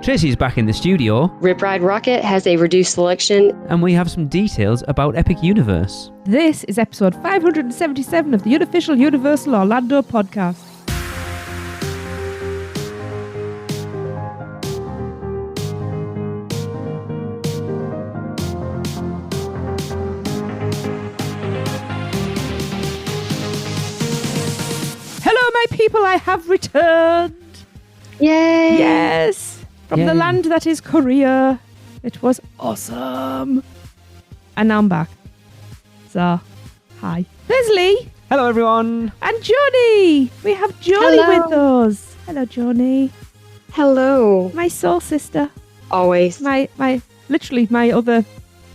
Tracy's back in the studio. Rip Ride Rockit has a reduced selection. And we have some details about Epic Universe. This is episode 577 of the Unofficial Universal Orlando Podcast. Hello, my people, I have returned. Yay! Yes! From the land that is Korea. It was awesome. And now I'm back. So, hi. There's Lee. Hello, everyone. And Johnny. We have Johnny Hello. with us. Hello, Johnny. Hello. My soul sister. Always. Literally my other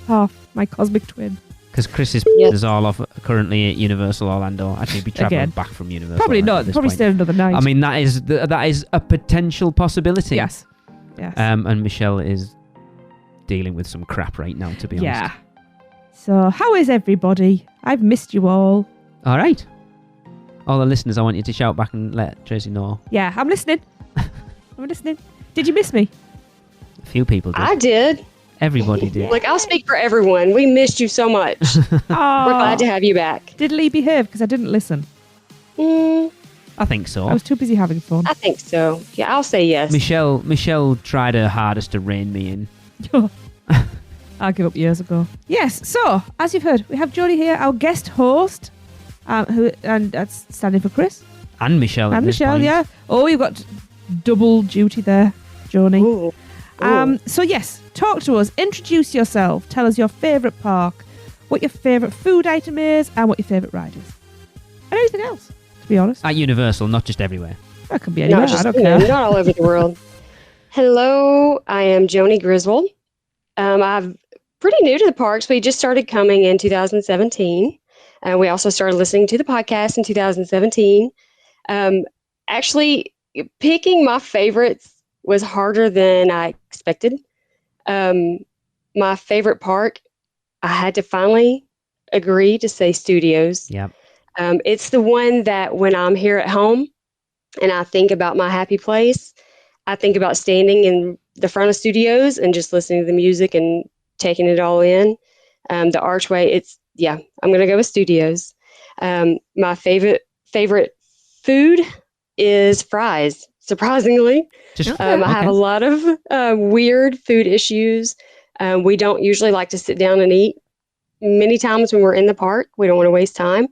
half. My cosmic twin. Because Chris is all off currently at Universal Orlando. Actually, be travelling Again. back from Universal. Probably Orlando not. at this Probably point. stay another night. I mean, that is a potential possibility. Yes. Yes. And Michelle is dealing with some crap right now, to be honest. Yeah. So, how is everybody? I've missed you all. All right. All the listeners, I want you to shout back and let Tracy know. Yeah, I'm listening. I'm listening. Did you miss me? A few people did. I did. Everybody did. Like, I'll speak for everyone. We missed you so much. We're glad to have you back. Did Lee behave? Because I didn't listen. I think so. I was too busy having fun. I think so. Yeah, I'll say yes. Michelle tried her hardest to rein me in. I gave up years ago. Yes, so, as you've heard, we have Jodie here, our guest host, and that's standing for Chris. And Michelle at And this Michelle, point. yeah. Oh, you've got double duty there, Joni. Ooh. So, yes, talk to us. Introduce yourself. Tell us your favourite park, what your favourite food item is, and what your favourite ride is. And anything else, to be honest. At Universal, not just everywhere. That could be anywhere. Not just, I don't care. not all over the world. Hello, I am Joni Griswold. I'm pretty new to the parks. We just started coming in 2017. We also started listening to the podcast in 2017. Actually, picking my favorites was harder than I expected. My favorite park, I had to finally agree to say Studios. Yep. It's the one that when I'm here at home and I think about my happy place, I think about standing in the front of Studios and just listening to the music and taking it all in. The archway, I'm going to go with Studios. My favorite food is fries, surprisingly. I have a lot of weird food issues. We don't usually like to sit down and eat. Many times when we're in the park, we don't want to waste time.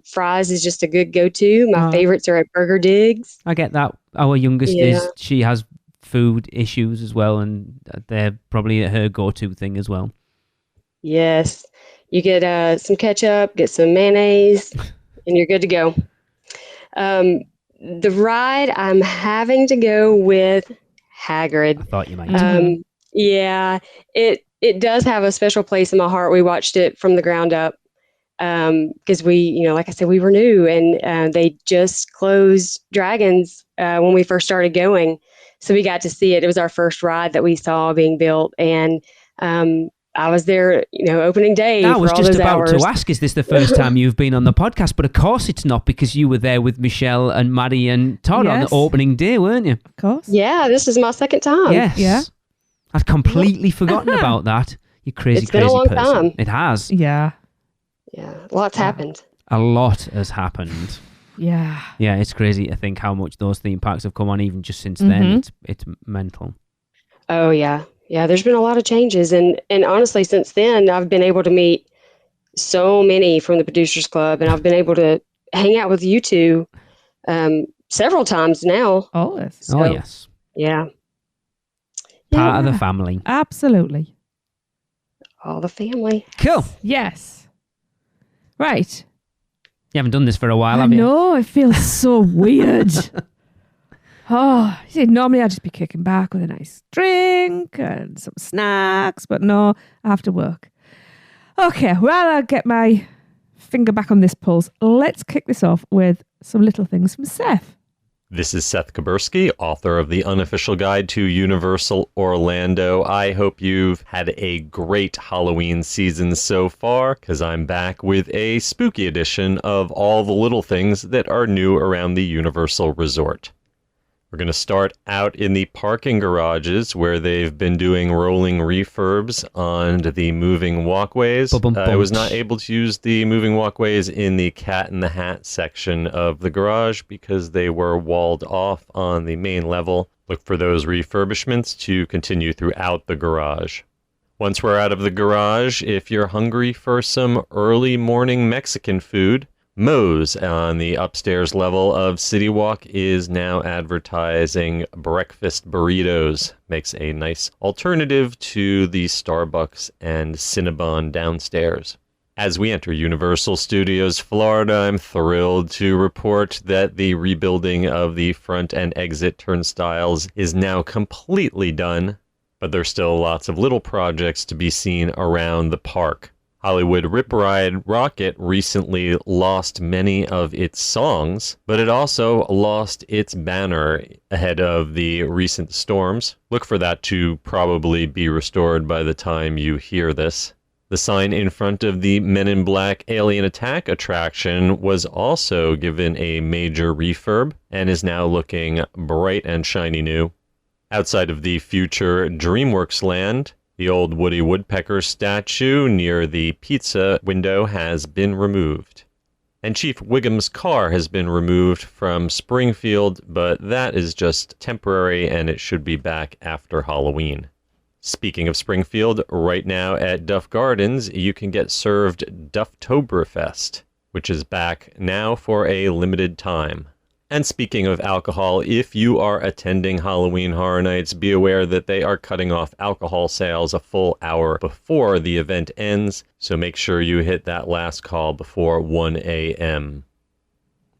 Fries is just a good go-to. My favorites are at Burger Digs. I get that. Our youngest she has food issues as well, and they're probably her go-to thing as well. Yes. You get some ketchup, get some mayonnaise, and you're good to go. The ride, I'm having to go with Hagrid. I thought you might. Yeah, it does have a special place in my heart. We watched it from the ground up because we, like I said, we were new, and they just closed Dragons when we first started going. So we got to see it. It was our first ride that we saw being built, and I was there, opening day. I was for all just those about hours. to ask, is this the first time you've been on the podcast? But of course it's not, because you were there with Michelle and Maddie and Todd on the Yes. opening day, weren't you? Of course. Yeah, this is my second time. Yes. Yeah. I'd completely forgotten about that. You crazy, It's been a crazy long person. time. It has. Yeah. Yeah, lots happened. A lot has happened. Yeah. Yeah, it's crazy to think how much those theme parks have come on even just since then. It's mental. Oh, yeah. Yeah, there's been a lot of changes. And honestly, since then, I've been able to meet so many from the Producers Club, and I've been able to hang out with you two several times now. Always. So, Oh, yes. Yeah. Part of the family. Absolutely. All the family. Cool. Yes. Right. You haven't done this for a while, I have you? know, it feels so weird. Oh, you see, normally I'd just be kicking back with a nice drink and some snacks, but no, I have to work. Okay, well, I'll get my finger back on this pulse. Let's kick this off with some little things from Seth. This is Seth Kaburski, author of the Unofficial Guide to Universal Orlando. I hope you've had a great Halloween season so far, because I'm back with a spooky edition of all the little things that are new around the Universal Resort. We're going to start out in the parking garages where they've been doing rolling refurbs on the moving walkways. I was not able to use the moving walkways in the Cat in the Hat section of the garage because they were walled off on the main level. Look for those refurbishments to continue throughout the garage. Once we're out of the garage, if you're hungry for some early morning Mexican food, Moe's on the upstairs level of City Walk is now advertising breakfast burritos. Makes a nice alternative to the Starbucks and Cinnabon downstairs. As we enter Universal Studios Florida, I'm thrilled to report that the rebuilding of the front and exit turnstiles is now completely done, but there's still lots of little projects to be seen around the park. Hollywood Rip Ride Rockit recently lost many of its songs, but it also lost its banner ahead of the recent storms. Look for that to probably be restored by the time you hear this. The sign in front of the Men in Black Alien Attack attraction was also given a major refurb and is now looking bright and shiny new. Outside of the future DreamWorks land, the old Woody Woodpecker statue near the pizza window has been removed. And Chief Wiggum's car has been removed from Springfield, but that is just temporary and it should be back after Halloween. Speaking of Springfield, right now at Duff Gardens, you can get served Dufftoberfest, which is back now for a limited time. And speaking of alcohol, if you are attending Halloween Horror Nights, be aware that they are cutting off alcohol sales a full hour before the event ends, so make sure you hit that last call before 1 a.m.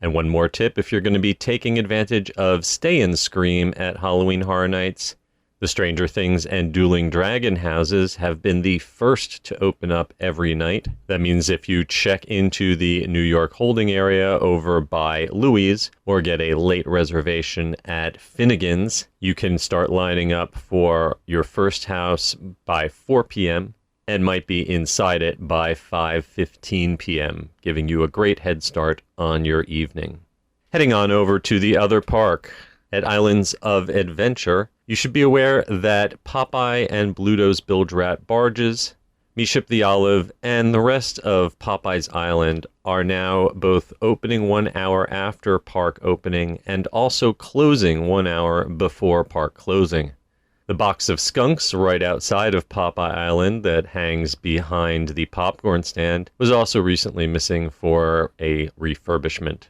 And one more tip, if you're going to be taking advantage of Stay and Scream at Halloween Horror Nights, the Stranger Things and Dueling Dragon houses have been the first to open up every night. That means if you check into the New York holding area over by Louis or get a late reservation at Finnegan's, you can start lining up for your first house by 4 p.m. and might be inside it by 5:15 p.m., giving you a great head start on your evening. Heading on over to the other park, at Islands of Adventure, you should be aware that Popeye and Bluto's Bilge Rat barges, Me Ship the Olive, and the rest of Popeye's Island are now both opening 1 hour after park opening and also closing 1 hour before park closing. The box of skunks right outside of Popeye Island that hangs behind the popcorn stand was also recently missing for a refurbishment.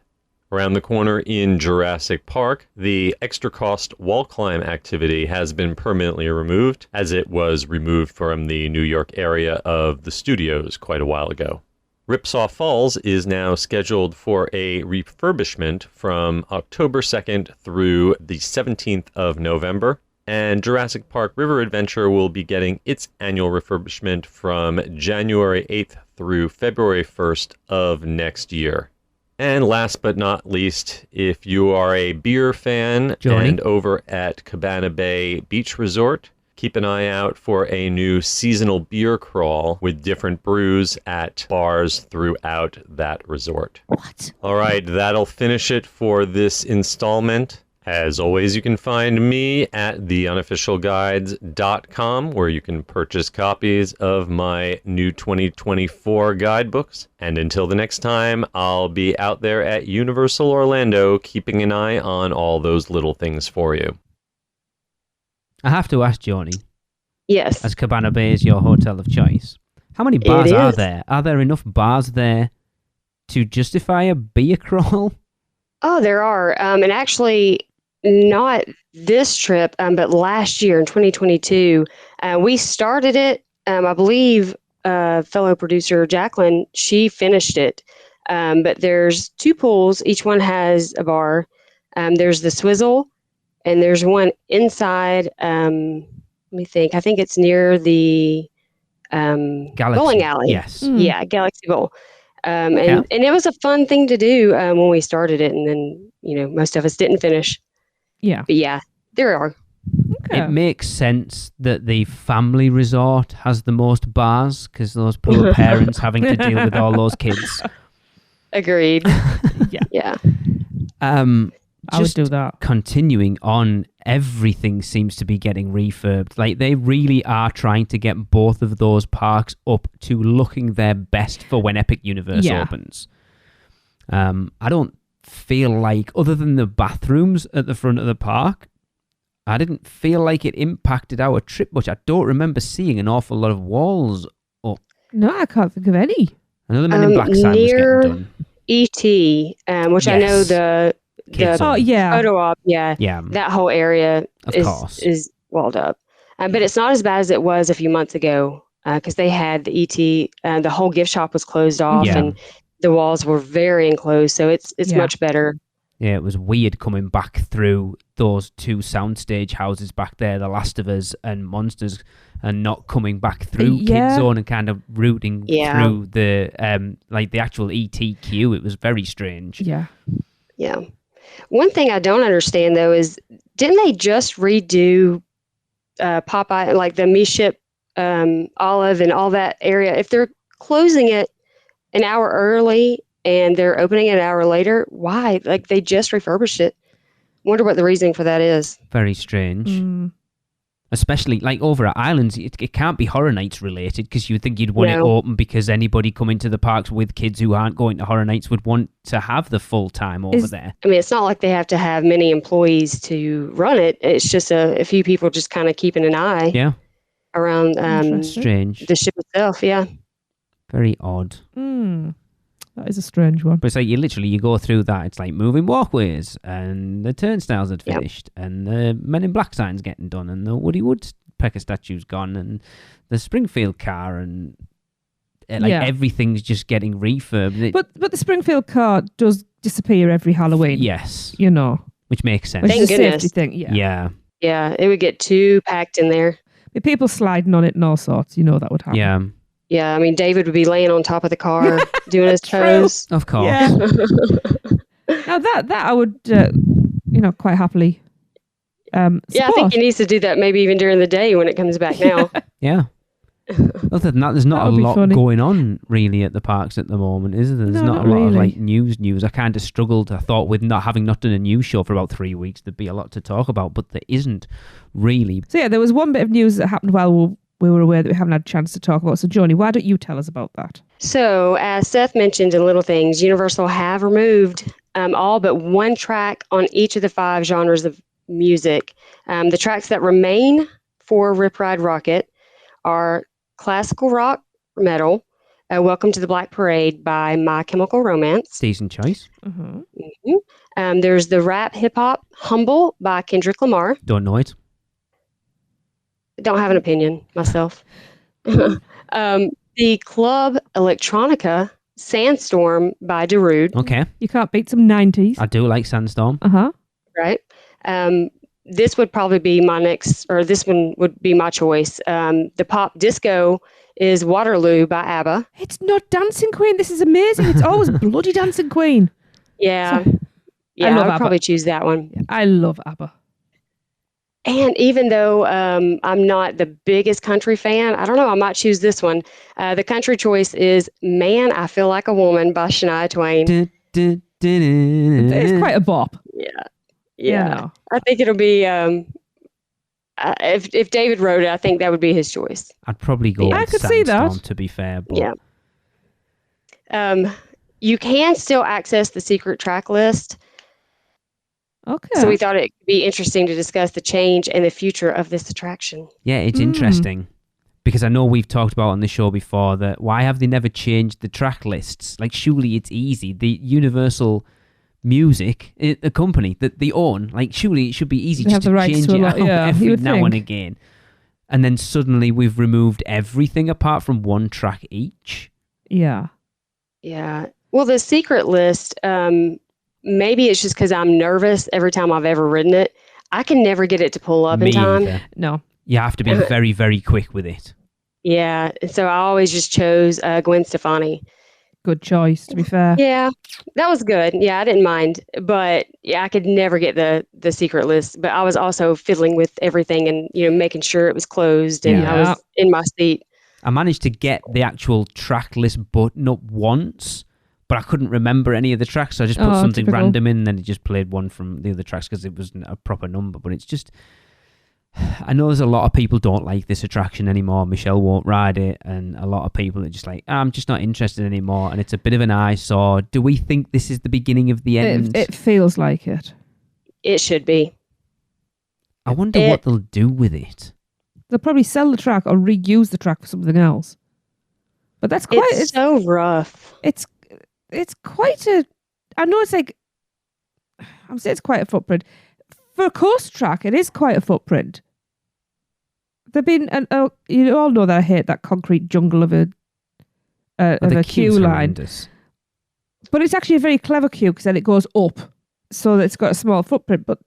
Around the corner in Jurassic Park, the extra cost wall climb activity has been permanently removed, as it was removed from the New York area of the studios quite a while ago. Ripsaw Falls is now scheduled for a refurbishment from October 2nd through the 17th of November, and Jurassic Park River Adventure will be getting its annual refurbishment from January 8th through February 1st of next year. And last but not least, if you are a beer fan and over at Cabana Bay Beach Resort, keep an eye out for a new seasonal beer crawl with different brews at bars throughout that resort. What? All right, that'll finish it for this installment. As always, you can find me at theunofficialguides.com, where you can purchase copies of my new 2024 guidebooks. And until the next time, I'll be out there at Universal Orlando, keeping an eye on all those little things for you. I have to ask, Joni. Yes. As Cabana Bay is your hotel of choice, how many bars are there? Are there enough bars there to justify a beer crawl? Oh, there are. And actually, not this trip, but last year in 2022, we started it. I believe fellow producer Jacqueline, she finished it. But there's 2 pools. Each one has a bar. There's the Swizzle, and there's one inside. Let me think. I think it's near the bowling alley. Yes. Yeah, Galaxy Bowl. And it was a fun thing to do when we started it, and then most of us didn't finish. Yeah. But yeah, there are. Okay. It makes sense that the family resort has the most bars because those poor parents having to deal with all those kids. Agreed. Yeah. Yeah. I would do that. Continuing on, everything seems to be getting refurbed. Like, they really are trying to get both of those parks up to looking their best for when Epic Universe opens. I don't feel like, other than the bathrooms at the front of the park, I didn't feel like it impacted our trip much. I don't remember seeing an awful lot of walls up. No, I can't think of any. Another Men in Black sign was getting done. E.T., which I know the photo op, that whole area is walled up. But it's not as bad as it was a few months ago, because they had the E.T., the whole gift shop was closed off, and the walls were very enclosed, so it's much better. Yeah, it was weird coming back through those two soundstage houses back there, The Last of Us and Monsters, and not coming back through Kid Zone and kind of routing through the the actual ET queue. It was very strange. Yeah. Yeah. One thing I don't understand, though, is didn't they just redo Popeye, like the Me Ship, Olive and all that area? If they're closing it an hour early and they're opening it an hour later, why? Like, they just refurbished it. Wonder what the reasoning for that is. Very strange. Especially, like, over at Islands, it can't be Horror Nights related, because you would think you'd want it open because anybody coming to the parks with kids who aren't going to Horror Nights would want to have the full time over there. I mean, it's not like they have to have many employees to run it. It's just a few people just kind of keeping an eye around strange. The ship itself, Very odd. That is a strange one. But it's like you go through that. It's like moving walkways, and the turnstiles had finished, and the Men in Black sign's getting done, and the Woody Woodpecker statue's gone, and the Springfield car, and everything's just getting refurbed. But the Springfield car does disappear every Halloween. Yes. You know. Which makes sense. Thank It's a goodness. safety thing. Yeah. Yeah, it would get too packed in there. With people sliding on it and all sorts, that would happen. Yeah. Yeah, I mean, David would be laying on top of the car doing his toes. Of course. Yeah. Now that I would, quite happily support. Yeah, I think he needs to do that maybe even during the day when it comes back now. Yeah. Other than that, there's not a lot going on really at the parks at the moment, is there? There's not a lot of like news. I kind of struggled. I thought with not having done a news show for about 3 weeks, there'd be a lot to talk about, but there isn't really. So yeah, there was one bit of news that happened while we were aware that we haven't had a chance to talk about. So Joni, why don't you tell us about that? So as Seth mentioned in Little Things, Universal have removed all but one track on each of the 5 genres of music. The tracks that remain for Rip Ride Rockit are classical rock, metal, Welcome to the Black Parade by My Chemical Romance. Decent choice. There's the rap hip-hop Humble by Kendrick Lamar. Don't know it. Don't have an opinion myself. The club electronica Sandstorm by Darude. Okay. You can't beat some 90s. I do like Sandstorm. Right. This would probably be my next, or this one would be my choice. The pop disco is Waterloo by ABBA. It's not Dancing Queen. This is amazing. It's always bloody Dancing Queen. Yeah. So, I would probably choose that one. I love ABBA. And even though I'm not the biggest country fan, I don't know, I might choose this one. The country choice is Man, I Feel Like a Woman by Shania Twain. It's quite a bop. Yeah. I think it'll be, if David wrote it, I think that would be his choice. I'd probably go with Sandstorm, to be fair. But... Yeah. You can still access the secret track list. Okay. So we thought it would be interesting to discuss the change and the future of this attraction. Yeah, it's interesting. Because I know we've talked about on the show before that why have they never changed the track lists? Like, surely it's easy. The Universal Music, the company that they own, like, surely it should be easy just to change it out every now and again. And then suddenly we've removed everything apart from one track each. Yeah. Yeah. Well, the secret list, maybe it's just because I'm nervous every time I've ever ridden it. I can never get it to pull up in time. Either. No. You have to be very, very quick with it. Yeah. So I always just chose Gwen Stefani. Good choice, to be fair. Yeah, that was good. Yeah, I didn't mind. But yeah, I could never get the secret list. But I was also fiddling with everything and, making sure it was closed and I was in my seat. I managed to get the actual track list button up once, but I couldn't remember any of the tracks, so I just put something typical. random in, and then it just played one from the other tracks because it wasn't a proper number. But it's just, I know there's a lot of people don't like this attraction anymore. Michelle won't ride it, and a lot of people are just like, I'm just not interested anymore, and it's a bit of an eyesore. Do we think this is the beginning of the end? It feels like it. It should be. I wonder what they'll do with it. They'll probably sell the track or reuse the track for something else. But that's quite... It's so rough. It's quite a... I know it's like... I'm saying it's quite a footprint. For a coaster track, it is quite a footprint. They've been... you all know that I hate that concrete jungle of a queue line. Horrendous. But it's actually a very clever queue because then it goes up so that it's got a small footprint. But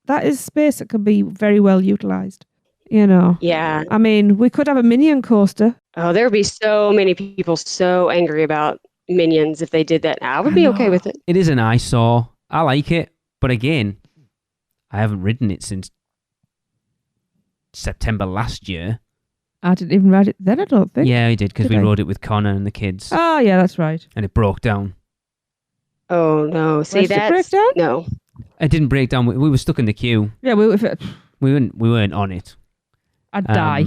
that is space that can be very well utilised. You know? Yeah. I mean, we could have a Minion coaster. Oh, there would be so many people so angry about Minions if they did that. I would be okay with it. It is an eyesore. I like it. But again, I haven't ridden it since September last year. I didn't even ride it then, I don't think. Yeah, I did, because we I? rode it with Connor and the kids. Oh, yeah, that's right. And it broke down. Oh, no. See, Did it that's... break down? No. It didn't break down. We were stuck in the queue. Yeah, We weren't on it. I'd die.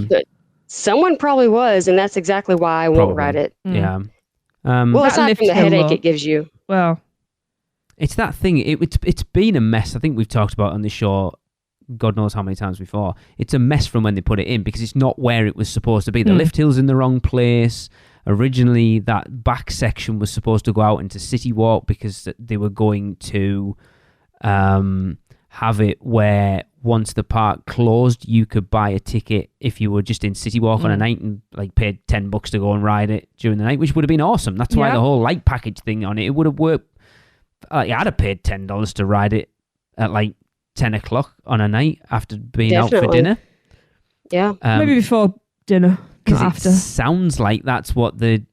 Someone probably was, and that's exactly why I won't ride it. Yeah. Well, That aside lift from the hill, headache though. it gives you. Well, It's that thing. It's been a mess. I think we've talked about it on the show God knows how many times before. It's a mess from when they put it in because it's not where it was supposed to be. The lift hill's in the wrong place. Originally, that back section was supposed to go out into City Walk because they were going to have it where once the park closed, you could buy a ticket if you were just in City Walk on a night and like paid $10 to go and ride it during the night, which would have been awesome. That's why the whole light package thing on it would have worked. I'd have paid $10 to ride it at like 10 o'clock on a night after being out for dinner. Yeah. maybe before dinner, not after. It sounds like that's what the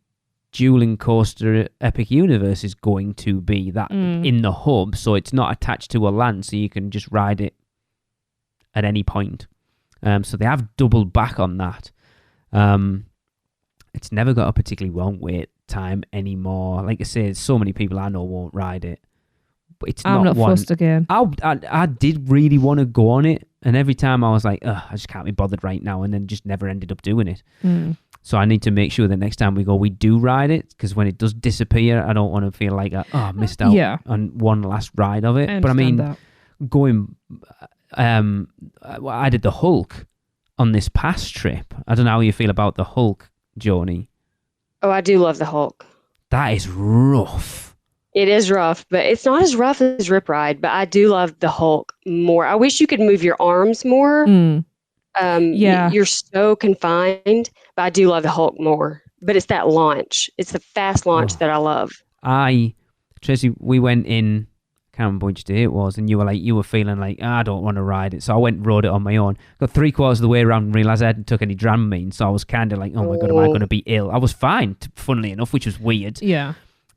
dueling coaster Epic Universe is going to be, that in the hub, so it's not attached to a land, so you can just ride it at any point. So they have doubled back on that. It's never got a particularly long wait time anymore. Like I say, so many people I know won't ride it. But it's I'm not one. fussed again. I did really want to go on it, and every time I was like, I just can't be bothered right now, and then just never ended up doing it. So I need to make sure that next time we go, we do ride it, because when it does disappear, I don't want to feel like I missed out on one last ride of it. But I mean, going, I did the Hulk on this past trip. I don't know how you feel about the Hulk, Joni. Oh, I do love the Hulk. That is rough. It is rough, but it's not as rough as Rip Ride, but I do love the Hulk more. I wish you could move your arms more. You're so confined, but I do love the Hulk more. But it's that launch. It's the fast launch that I love. Tracy, we went in, I can't remember which day it was, and you were feeling like, I don't want to ride it. So I went and rode it on my own. Got 3/4 of the way around and realised I hadn't took any Dramamine, so I was kind of like, oh my God, am I going to be ill? I was fine, funnily enough, which was weird. Yeah.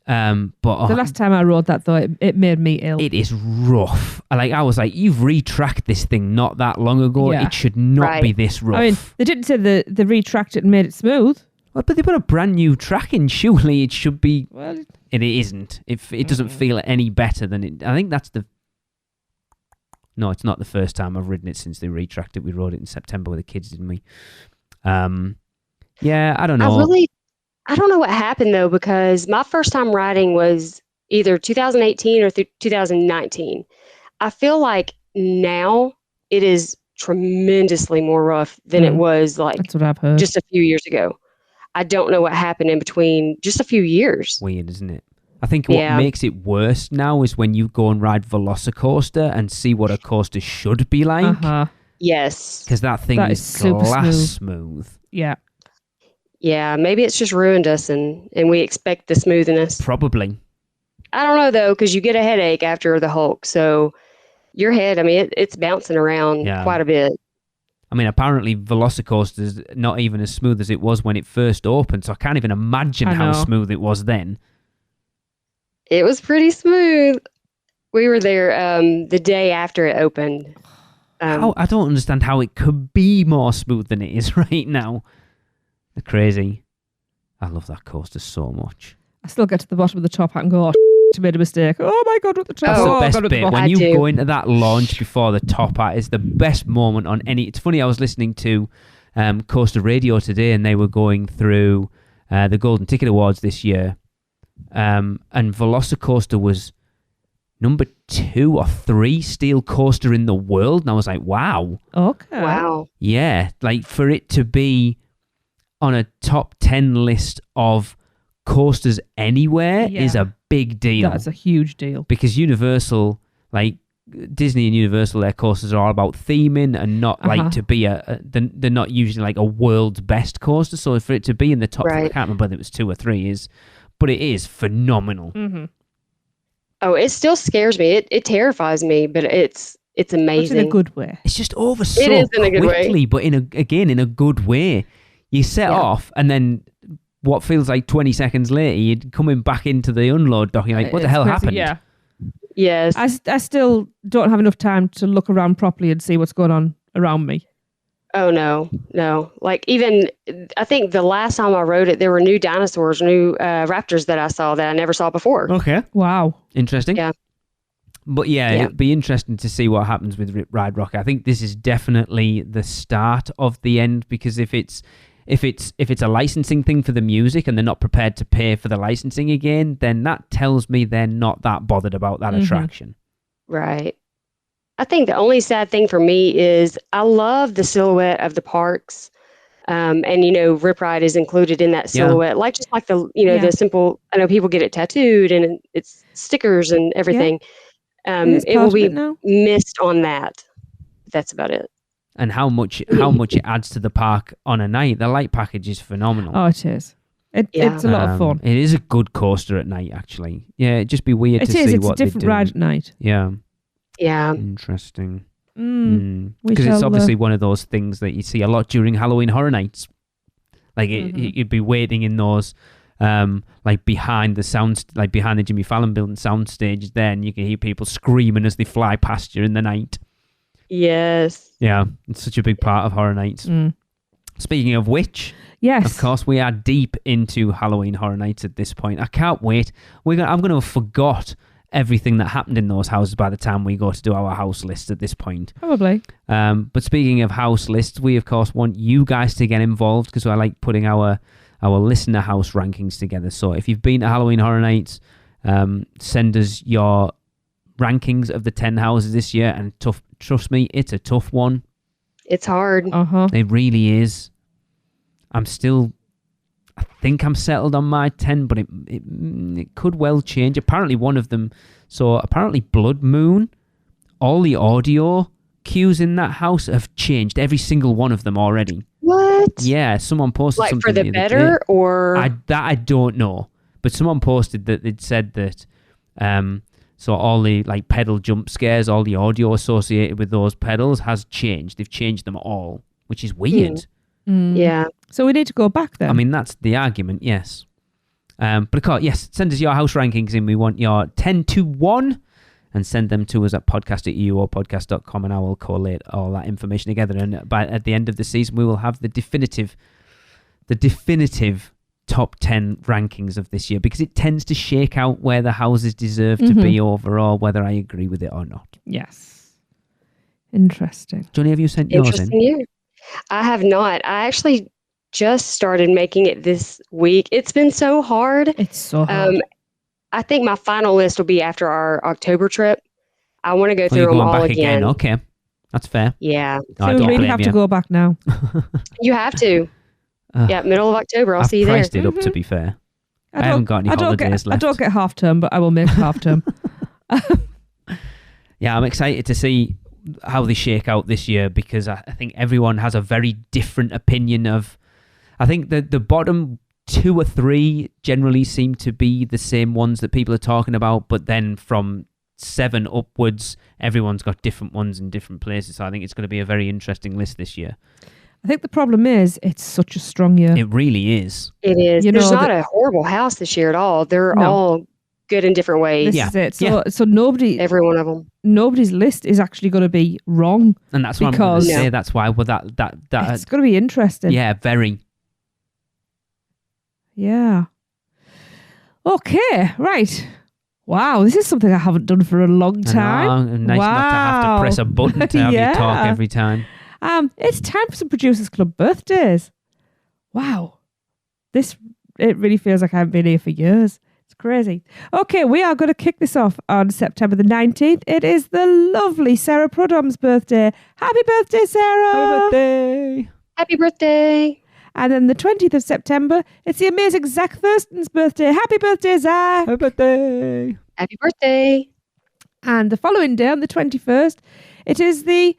But the last time I rode that, though, it made me ill. It is rough. I was like, you've retracked this thing not that long ago. Yeah. It should not be this rough. I mean, they didn't say they retracted and made it smooth. Well, but they put a brand new track in. Surely it should be. Well, it isn't. It doesn't feel any better than it. I think that's the. No, it's not the first time I've ridden it since they retracked it. We rode it in September with the kids, didn't we? Yeah, I don't know. I don't know what happened though, because my first time riding was either 2018 or 2019. I feel like now it is tremendously more rough than it was like that's what I've heard. Just a few years ago. I don't know what happened in between just a few years. Weird, isn't it? I think what makes it worse now is when you go and ride Velocicoaster and see what a coaster should be like. Yes. Because that thing is super glass smooth. Yeah. Yeah, maybe it's just ruined us and we expect the smoothness. Probably. I don't know, though, because you get a headache after the Hulk. So your head, I mean, it's bouncing around quite a bit. I mean, apparently Velocicoaster's not even as smooth as it was when it first opened, so I can't even imagine how smooth it was then. It was pretty smooth. We were there the day after it opened. I don't understand how it could be more smooth than it is right now. Crazy. I love that coaster so much. I still get to the bottom of the top hat and go, I made a mistake. Oh my God, with the top. That's the best God, at the bit. bottom. When you go into that launch before the top hat is the best moment on any... It's funny, I was listening to Coaster Radio today and they were going through the Golden Ticket Awards this year. And Velocicoaster was number 2 or 3 steel coaster in the world. And I was like, wow. Okay. Wow. Yeah, like for it to be on a top 10 list of coasters anywhere is a big deal. That's a huge deal. Because Universal, like Disney and Universal, their coasters are all about theming and not like to be they're not usually like a world's best coaster. So for it to be in the top, I can't remember whether it was 2 or 3 but it is phenomenal. Mm-hmm. Oh, it still scares me. It terrifies me, but it's amazing. But in a good way. It's just over so It is in a good quickly, way. but in a good way. You set off and then what feels like 20 seconds later, you're coming back into the unload dock. You're like, what the hell crazy, happened? Yeah. Yes. I still don't have enough time to look around properly and see what's going on around me. Oh, no. Like even, I think the last time I rode it, there were new dinosaurs, new raptors that I saw that I never saw before. Okay. Wow. Interesting. Yeah. But it'd be interesting to see what happens with Ride Rocket. I think this is definitely the start of the end, because if it's a licensing thing for the music and they're not prepared to pay for the licensing again, then that tells me they're not that bothered about that attraction. Right. I think the only sad thing for me is I love the silhouette of the parks. And, Rip Ride is included in that silhouette, like the simple, I know people get it tattooed and it's stickers and everything. It will be missed on that. That's about it. And how much it adds to the park on a night. The light package is phenomenal. Oh, it is. It's a lot of fun. It is a good coaster at night, actually. Yeah, it'd just be weird to see It's what a they do. different ride at night. Yeah. Interesting. Because it's obviously one of those things that you see a lot during Halloween Horror Nights. Like you'd be waiting in those, like behind the Jimmy Fallon building sound stage there, and you can hear people screaming as they fly past you in the night. Yes. Yeah, it's such a big part of Horror Nights. Speaking of which, yes, of course, we are deep into Halloween Horror Nights at this point. I can't wait. I'm going to have forgot everything that happened in those houses by the time we go to do our house list at this point. Probably. But speaking of house lists, we, of course, want you guys to get involved because I like putting our listener house rankings together. So if you've been to Halloween Horror Nights, send us your rankings of the 10 houses this year, and trust me, it's a tough one. It's hard. It really is. I think I'm settled on my 10, but it could well change. Apparently Blood Moon, all the audio cues in that house have changed, every single one of them already. What? Yeah, someone posted like something for the better, or I don't know, but someone posted that they'd said that so all the like pedal jump scares, all the audio associated with those pedals has changed. They've changed them all, which is weird. Yeah. So we need to go back then. I mean, that's the argument, yes. But of course, yes, send us your house rankings in. We want your 10 to 1 and send them to us at podcast@uuopodcast.com, and I will collate all that information together. And at the end of the season, we will have the definitive top 10 rankings of this year, because it tends to shake out where the houses deserve to be overall, whether I agree with it or not. Yes. Interesting. Johnny, have you sent yours in? Yeah. I have not. I actually just started making it this week. It's been so hard. It's so hard. I think my final list will be after our October trip. I want to go through you're them going all back again. Okay. That's fair. Yeah. So we really have to go back now. You have to. Yeah, middle of October. I'll see you there. I've priced it up, to be fair. I haven't got any holidays left. I don't get half term, but I will make half term. Yeah, I'm excited to see how they shake out this year, because I think everyone has a very different opinion of... I think the bottom 2 or 3 generally seem to be the same ones that people are talking about, but then from 7 upwards, everyone's got different ones in different places. So I think it's going to be a very interesting list this year. I think the problem is it's such a strong year. It really is. It is. There's not a horrible house this year at all. They're all good in different ways. This is it. So every one of them. Nobody's list is actually going to be wrong. And that's what I'm going to say. That's why that it's going to be interesting. Yeah, very. Yeah. Okay, right. Wow, this is something I haven't done for a long time. I know, nice not to have to press a button to have you talk every time. It's time for some Producers Club birthdays. Wow. It really feels like I haven't been here for years. It's crazy. Okay, we are going to kick this off on September the 19th. It is the lovely Sarah Prudhom's birthday. Happy birthday, Sarah. Happy birthday. Happy birthday. And then the 20th of September, it's the amazing Zach Thurston's birthday. Happy birthday, Zach. Happy birthday. Happy birthday. And the following day, on the 21st, it is the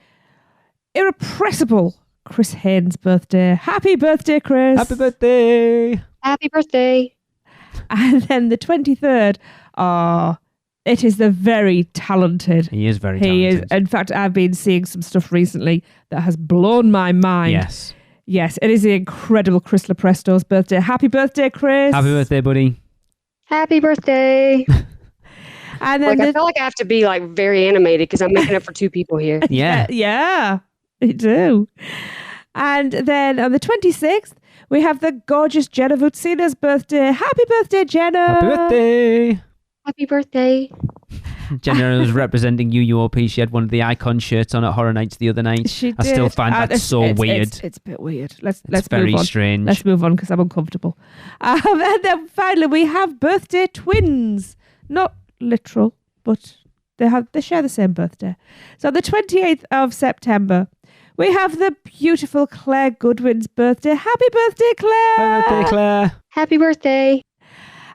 irrepressible Chris Haynes' birthday. Happy birthday, Chris. Happy birthday. Happy birthday. And then the 23rd, it is the very talented. He is very talented. In fact, I've been seeing some stuff recently that has blown my mind. Yes. Yes, it is the incredible Chris Lepresto's birthday. Happy birthday, Chris. Happy birthday, buddy. Happy birthday. And then I feel like I have to be very animated because I'm making up for two people here. Yeah. Yeah, you do. And then on the 26th, we have the gorgeous Jenna Vutsina's birthday. Happy birthday, Jenna. Happy birthday. Happy birthday. Jenna was representing UUOP. She had one of the icon shirts on at Horror Nights the other night. She I still find that so weird. It's a bit weird. Let's very move on. strange. Let's move on because I'm uncomfortable. And then finally, we have birthday twins. Not literal, but they share the same birthday. So on the 28th of September, we have the beautiful Claire Goodwin's birthday. Happy birthday, Claire! Happy birthday, Claire. Happy birthday.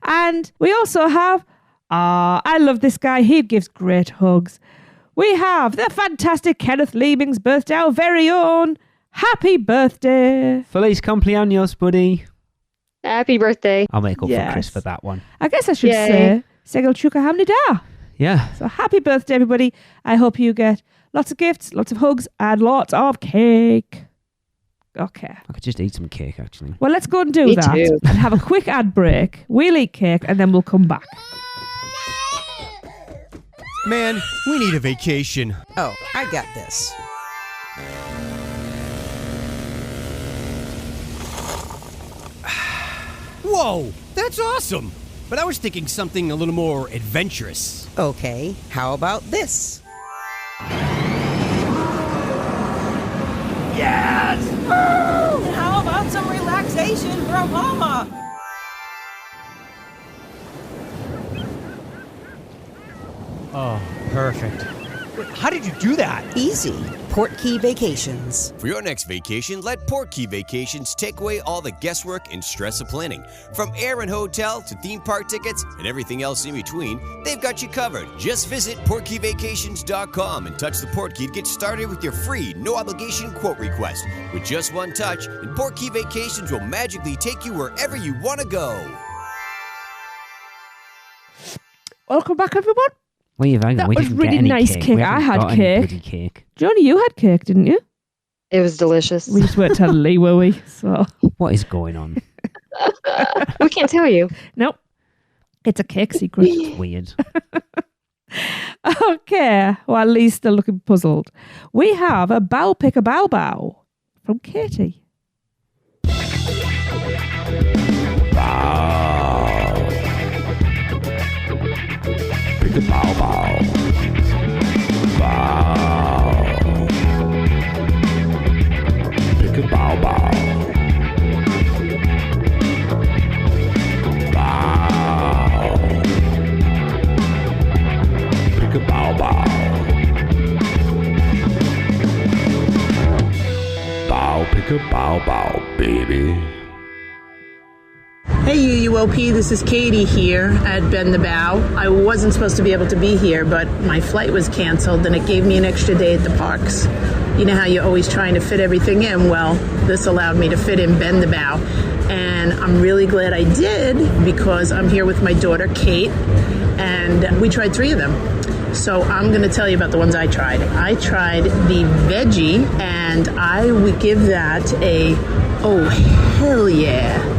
And we also have, I love this guy. He gives great hugs. We have the fantastic Kenneth Leeming's birthday, our very own. Happy birthday. Feliz cumpleaños, buddy. Happy birthday. I'll make up Yes. for Chris for that one. I guess I should Yay. say, Segel Chuka Hamnida. Yeah. So happy birthday, everybody. I hope you get lots of gifts, lots of hugs, and lots of cake. Okay. I could just eat some cake, actually. Well, let's go and do Me that too. and have a quick ad break. We'll eat cake and then we'll come back. Man, we need a vacation. Oh, I got this. Whoa, that's awesome. But I was thinking something a little more adventurous. Okay, how about this? Yes! And how about some relaxation from Mama? Oh, perfect. Wait, how did you do that? Easy. PortKey Vacations. For your next vacation, let PortKey Vacations take away all the guesswork and stress of planning. From air and hotel to theme park tickets and everything else in between, they've got you covered. Just visit PortKeyVacations.com and touch the PortKey to get started with your free, no-obligation quote request. With just one touch, and PortKey Vacations will magically take you wherever you want to go. Welcome back, everyone. Well, you've That we was didn't really get any nice cake. We I haven't had got any cake. bloody cake. Johnny, you had cake, didn't you? It was delicious. We just weren't telling Lee, were we? So, What is going on? We can't tell you. nope. It's a cake secret. It's weird. Okay, while Lee's still looking puzzled, we have a bow pick a bow bow from Katie. Pick a bow bow. Bow. Pick a bow bow. Bow. Pick a bow bow. Bow, pick a bow bow, baby. Hey UUOP, this is Katie here at Bend the Bow. I wasn't supposed to be able to be here, but my flight was canceled and it gave me an extra day at the parks. You know how you're always trying to fit everything in? Well, this allowed me to fit in Bend the Bow. And I'm really glad I did because I'm here with my daughter, Kate, and we tried 3 of them. So I'm going to tell you about the ones I tried. I tried the veggie, and I would give that a, oh, hell yeah.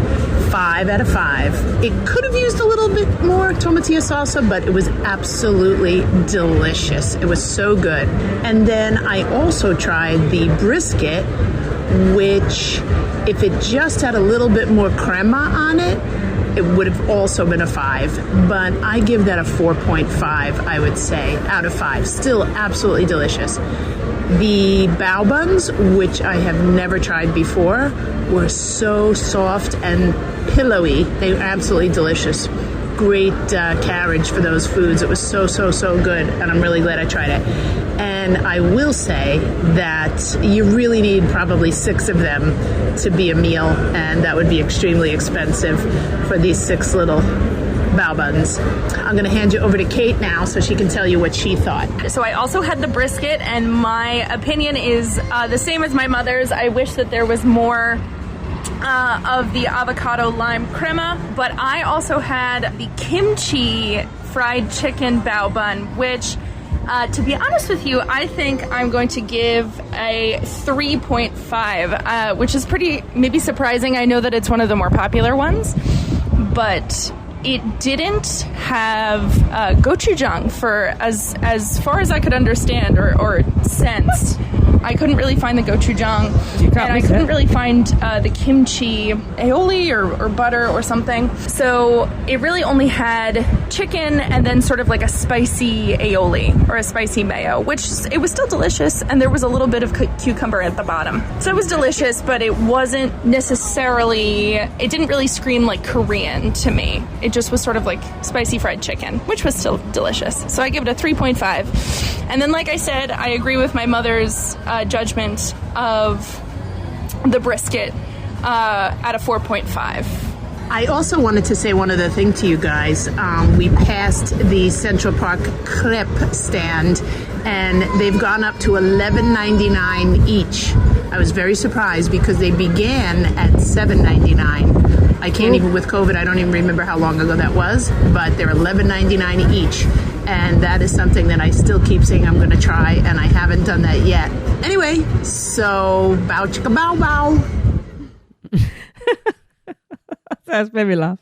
5 out of 5. It could have used a little bit more tomatillo salsa, but it was absolutely delicious. It was so good. And then I also tried the brisket, which if it just had a little bit more crema on it, it would have also been a 5. But I give that a 4.5, I would say, out of 5. Still absolutely delicious. The bao buns, which I have never tried before, were so soft and pillowy. They were absolutely delicious. Great carriage for those foods. It was so good, and I'm really glad I tried it. And I will say that you really need probably 6 of them to be a meal, and that would be extremely expensive for these 6 little bao buns. I'm going to hand you over to Kate now so she can tell you what she thought. So I also had the brisket, and my opinion is the same as my mother's. I wish that there was more of the avocado lime crema, but I also had the kimchi fried chicken bao bun, which to be honest with you, I think I'm going to give a 3.5, which is pretty maybe surprising. I know that it's one of the more popular ones, but it didn't have gochujang for as far as I could understand or sense. I couldn't really find the gochujang, and I couldn't really find the kimchi aioli or butter or something. So it really only had chicken and then sort of like a spicy aioli or a spicy mayo, which it was still delicious, and there was a little bit of cucumber at the bottom. So it was delicious, but it wasn't necessarily, it didn't really scream like Korean to me. It just was sort of like spicy fried chicken, which was still delicious. So I give it a 3.5. And then, like I said, I agree with my mother's judgment of the brisket at a 4.5. I also wanted to say one other thing to you guys. We passed the Central Park crepe stand, and they've gone up to $11.99 each. I was very surprised because they began at $7.99. I can't even, with COVID, I don't even remember how long ago that was, but they're $11.99 each. And that is something that I still keep saying I'm going to try, and I haven't done that yet. Anyway, so bow chicka bow bow. That's made me laugh.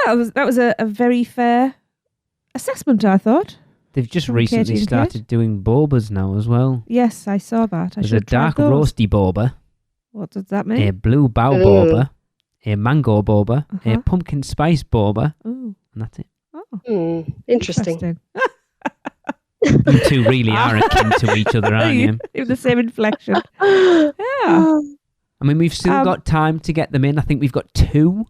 That was a very fair assessment, I thought. They've just recently started doing bobas now as well. Yes, I saw that. There's a dark roasty boba. What does that mean? A blue bao boba, a mango boba, a pumpkin spice boba, and that's it. Oh, interesting. You two really are akin to each other, aren't you? With the same inflection. Yeah. I mean, we've still got time to get them in. I think we've got 2.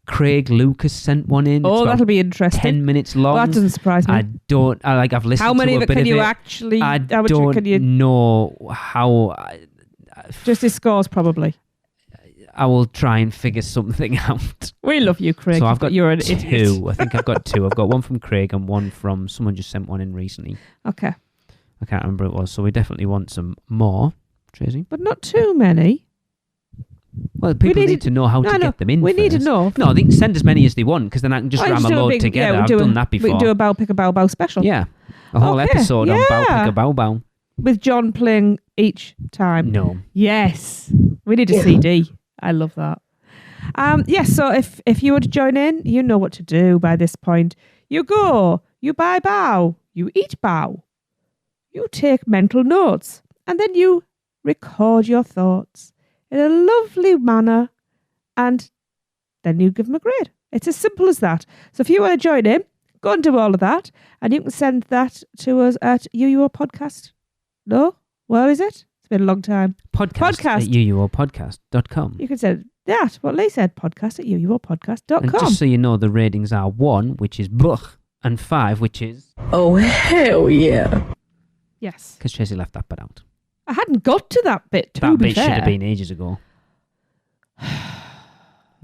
Craig Lucas sent one in. Oh, that'll be interesting. 10 minutes long. Well, that doesn't surprise me. I've listened to how many a of it bit can of you it. actually... I don't know how... Just his scores, probably. I will try and figure something out. We love you, Craig. So I've got you're an 2. idiot. I think I've got 2. I've got one from Craig and one from... Someone just sent one in recently. Okay. I can't remember what it was. So we definitely want some more, Tracy. But not too many. Well, people need to know how to get them in. We need to know. No, they can send as many as they want, because then I can just ram a load together. I've done that before. We can do a Bow Pick a Bow Bow special. Yeah. A whole episode on Bow Pick a Bow Bow. With John playing each time. No. Yes. We need a CD. I love that. Yes, so if you were to join in, you know what to do by this point. You go, you buy bao, you eat bao, you take mental notes, and then you record your thoughts in a lovely manner, and then you give them a grade. It's as simple as that. So if you want to join in, go and do all of that, and you can send that to us at UUO Podcast. No? Where is it? It's been a long time. Podcast. At UUOpodcast.com. You can send that, what Lee said, podcast at UUOpodcast.com. And just so you know, the ratings are 1, which is blech, and 5, which is... Oh, hell yeah. Yes. Because Tracy left that bit out. I hadn't got to that bit, That bit should have been ages ago.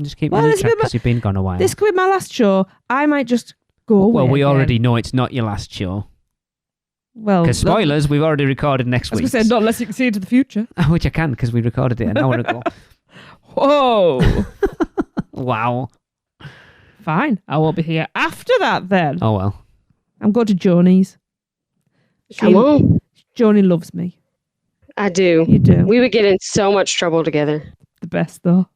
Just keep on track because you've been gone a while. This could be my last show. I might just go away. Well, we again. already know it's not your last show. Well, because spoilers, we've already recorded next week. I was going to say, not unless you can see into the future. Which I can, because we recorded it an hour ago. Whoa. Wow. Fine. I won't be here after that then. Oh, well. I'm going to Joni's. Come on. Joni loves me. I do. You do. We would get in so much trouble together. The best, though.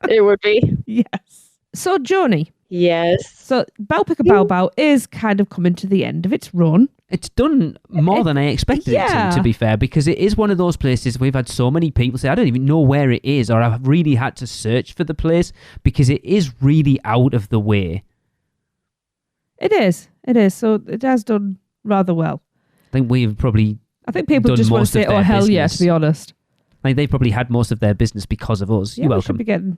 It would be. Yes. So, Joni. Yes. So, Bow Pick a Bow Bow is kind of coming to the end of its run. It's done more than I expected it to be fair, because it is one of those places we've had so many people say, I don't even know where it is, or I've really had to search for the place, because it is really out of the way. It is. So it has done rather well. I think we've probably I think people just want to say, oh, hell yeah, to be honest. Like, they probably had most of their business because of us. Yeah, You're we welcome. should be getting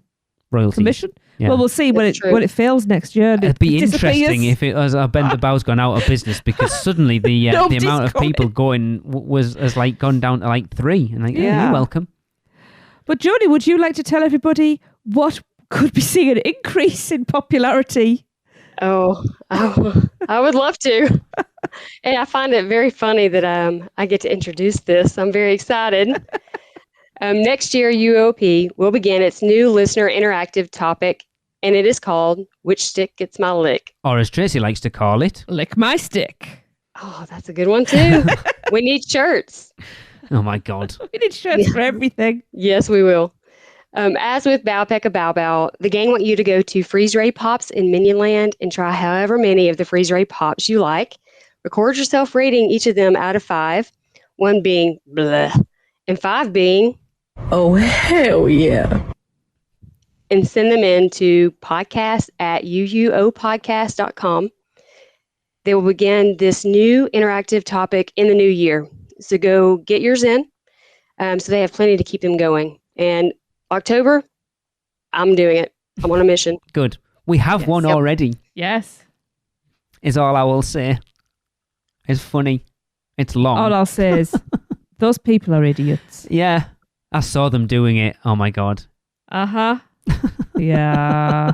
royalties. Commission. Yeah. Well, we'll see when it fails next year. It'd be interesting if it was Bend the Bow's gone out of business, because suddenly the amount of people going has like gone down to like 3, and like, yeah, you're welcome. But Jodie, would you like to tell everybody what could be seeing an increase in popularity? Oh, I would love to. And I find it very funny that I get to introduce this. I'm very excited. Next year, UUOP will begin its new listener interactive topic, and it is called Which Stick Gets My Lick? Or as Tracy likes to call it, Lick My Stick. Oh, that's a good one too. We need shirts. Oh my God. We need shirts for everything. Yes, we will. As with Bow Pekka Bow Bow, the gang want you to go to Freeze Ray Pops in Minionland and try however many of the Freeze Ray Pops you like. Record yourself rating each of them out of 5, 1 being bleh, and 5 being Oh, hell yeah. And send them in to podcast@uuopodcast.com. They will begin this new interactive topic in the new year. So go get yours in. So they have plenty to keep them going. And October, I'm doing it. I'm on a mission. Good. We have one already. Yes. Is all I will say. It's funny. It's long. All I'll say is those people are idiots. Yeah. I saw them doing it. Oh my God. Uh-huh. Yeah.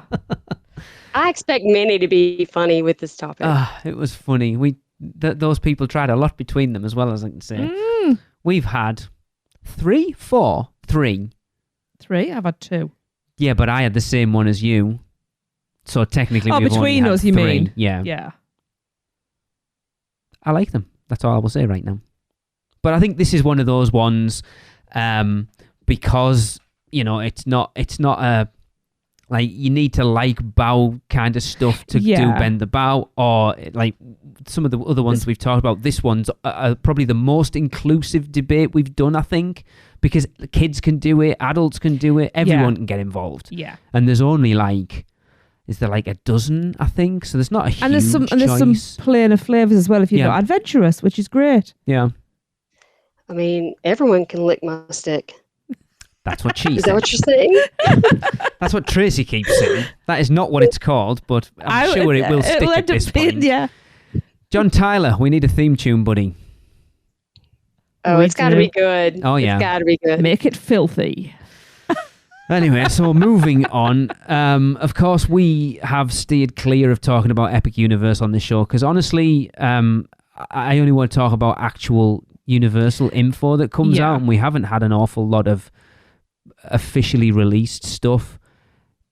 I expect many to be funny with this topic. It was funny. Those people tried a lot between them, as well as I can say. We've had 3. I've had 2. Yeah, but I had the same one as you. So technically we've between only had us, you 3. mean? Yeah. Yeah. I like them. That's all I will say right now. But I think this is one of those ones, because, you know, it's not a, like, you need to like bow kind of stuff to do Bend the Bow, or like some of the other ones we've talked about. This one's probably the most inclusive debate we've done, I think, because kids can do it, adults can do it, everyone can get involved. Yeah. And there's only is there like a dozen, I think? So there's not a huge and there's some playing of flavours as well if you're not adventurous, which is great. Yeah. I mean, everyone can lick my stick. That's what she said. Is that what you're saying? That's what Tracy keeps saying. That is not what it's called, but I'm sure it will stick at this point. Yeah. John Tyler, we need a theme tune, buddy. Oh, it's got to be good. Oh, yeah. It's got to be good. Make it filthy. Anyway, so moving on. Of course, we have steered clear of talking about Epic Universe on this show, because honestly, I only want to talk about actual Universal info that comes out, and we haven't had an awful lot of officially released stuff.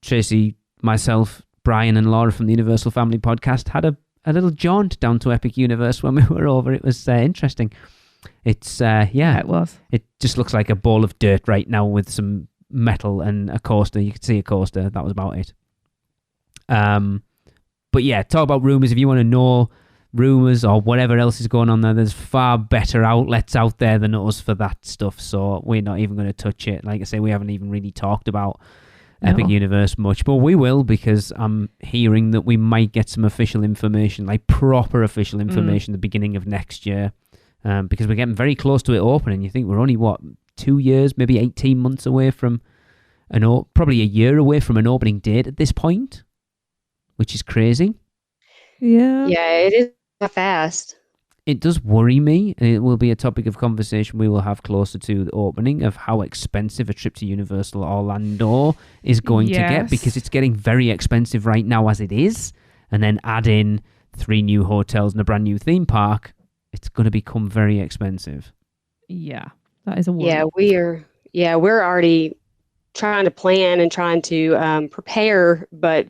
Tracy, myself, Brian and Laura from the Universal Family Podcast had a little jaunt down to Epic Universe when we were over. It was interesting. It's it was. It just looks like a ball of dirt right now with some metal and a coaster. You could see a coaster. That was about it. But yeah, talk about rumours. If you want to know rumours or whatever else is going on there's far better outlets out there than us for that stuff, so we're not even going to touch it. Like I say, we haven't even really talked about Epic Universe much, but we will, because I'm hearing that we might get some official information, like proper official information, the beginning of next year, because we're getting very close to it opening. You think we're only 2 years, maybe 18 months away from probably a year away from an opening date at this point, which is crazy. Yeah it is fast. It does worry me, and it will be a topic of conversation we will have closer to the opening, of how expensive a trip to Universal Orlando is going to get, because it's getting very expensive right now as it is, and then add in 3 new hotels and a brand new theme park, it's going to become very expensive. Yeah, that is a worry. We're already trying to plan and trying to prepare, but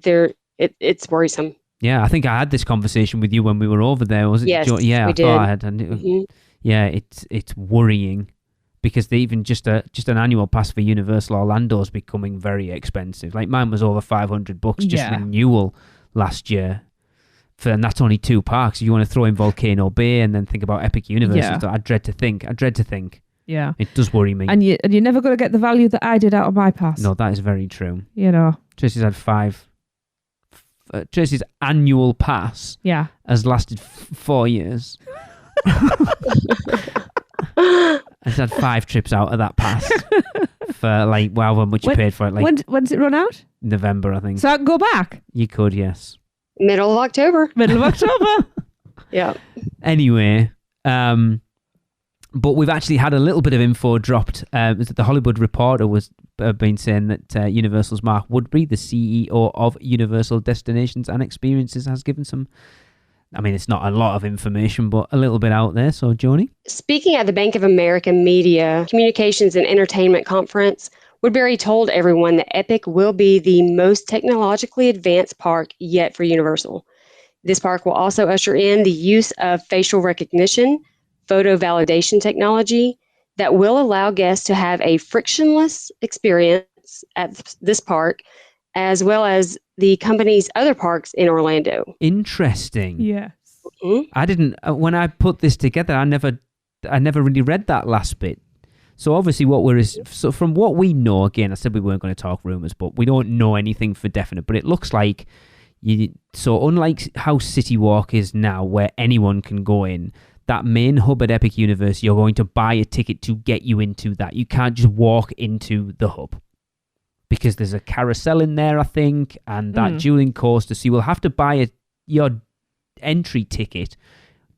it's worrisome. Yeah, I think I had this conversation with you when we were over there, was it? Yes, yeah, we I did. thought I had. And yeah, it's worrying, because even just an annual pass for Universal Orlando is becoming very expensive. Like, mine was over $500 just renewal last year, And that's only 2 parks. You want to throw in Volcano Bay and then think about Epic Universe. I dread to think. Yeah. It does worry me. And you're never going to get the value that I did out of my pass. No, that is very true. You know. Tracy's had 5. Tracy's annual pass has lasted 4 years. I've had 5 trips out of that pass for like however much you paid for it. Like when's it run out? November, I think. So I can go back? You could, yes. Middle of October. Yeah. Anyway, but we've actually had a little bit of info dropped. The Hollywood Reporter was been saying that Universal's Mark Woodbury, the CEO of Universal Destinations and Experiences, has given some. I mean, it's not a lot of information, but a little bit out there. So, Joni? Speaking at the Bank of America Media, Communications and Entertainment Conference, Woodbury told everyone that Epic will be the most technologically advanced park yet for Universal. This park will also usher in the use of facial recognition, photo validation technology that will allow guests to have a frictionless experience at this park, as well as the company's other parks in Orlando. Interesting. Yes. Mm-hmm. I didn't, when I put this together, I never really read that last bit. So obviously so from what we know, again, I said we weren't going to talk rumours, but we don't know anything for definite, but it looks like, so unlike how City Walk is now, where anyone can go in, that main hub at Epic Universe, you're going to buy a ticket to get you into that. You can't just walk into the hub. Because there's a carousel in there, I think, and that dueling coaster. So you will have to buy your entry ticket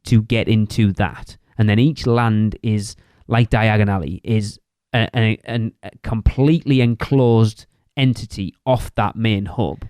to get into that. And then each land is, like Diagon Alley, is a completely enclosed entity off that main hub.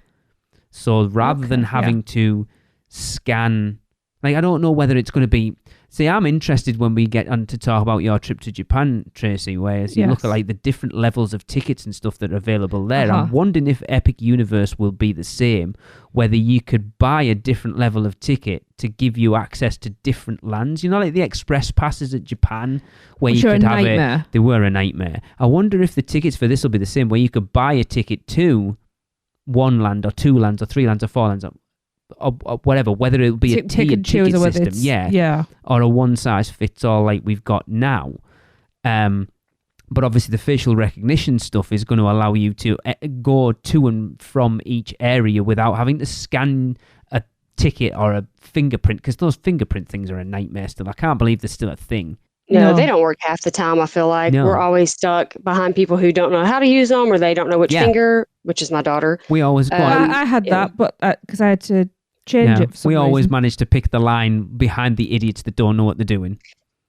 So rather than having to scan, like, I don't know whether it's going to be... See, I'm interested when we get on to talk about your trip to Japan, Tracy, whereas you look at like the different levels of tickets and stuff that are available there. I'm wondering if Epic Universe will be the same, whether you could buy a different level of ticket to give you access to different lands. You know, like the express passes at Japan, where you could have they were a nightmare. I wonder if the tickets for this will be the same, where you could buy a ticket to 1 land or 2 lands or 3 lands or 4 lands or whatever, whether it'll be a tiered ticket system, or a one-size-fits-all like we've got now. But obviously the facial recognition stuff is going to allow you to go to and from each area without having to scan a ticket or a fingerprint, because those fingerprint things are a nightmare still. I can't believe they're still a thing. No, they don't work half the time, I feel like. We're always stuck behind people who don't know how to use them, or they don't know which finger, which is my daughter. We always... I had that, but because I had to change it for some we always reason. manage to pick the line behind the idiots that don't know what they're doing.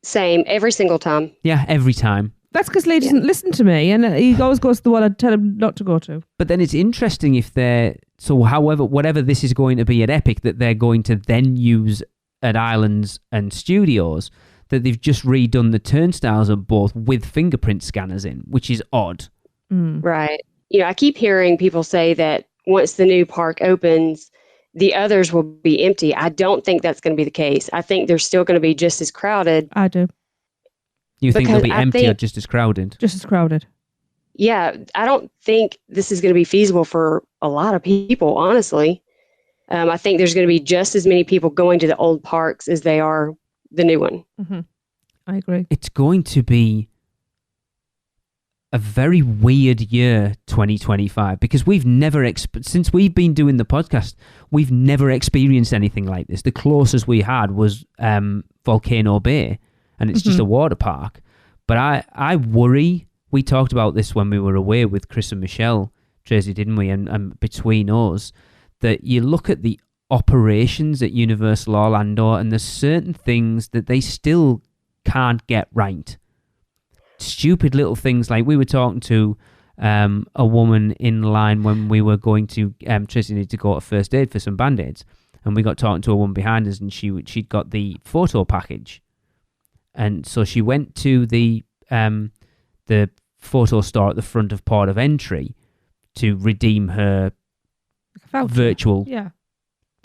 Same, every single time. Yeah, every time. That's because Lee doesn't listen to me, and he always goes to the one I tell him not to go to. But then it's interesting if they're... So whatever this is going to be at Epic, that they're going to then use at Islands and Studios, that they've just redone the turnstiles of both with fingerprint scanners in, which is odd. Right. You know, I keep hearing people say that once the new park opens, the others will be empty. I don't think that's going to be the case. I think they're still going to be just as crowded. I do. You think they'll be empty or just as crowded? Just as crowded. Yeah, I don't think this is going to be feasible for a lot of people, honestly. I think there's going to be just as many people going to the old parks as they are the new one. Mm-hmm. I agree. It's going to be a very weird year, 2025, because we've never, since we've been doing the podcast, we've never experienced anything like this. The closest we had was Volcano Bay, and it's just a water park. But I worry, we talked about this when we were away with Chris and Michelle, Tracy, didn't we? And between us, that you look at the operations at Universal Orlando, and there's certain things that they still can't get right. Stupid little things, like we were talking to a woman in line when we were going to Tracy needed to go to first aid for some band-aids, and we got talking to a woman behind us, and she'd got the photo package, and so she went to the photo store at the front of port of entry to redeem her virtual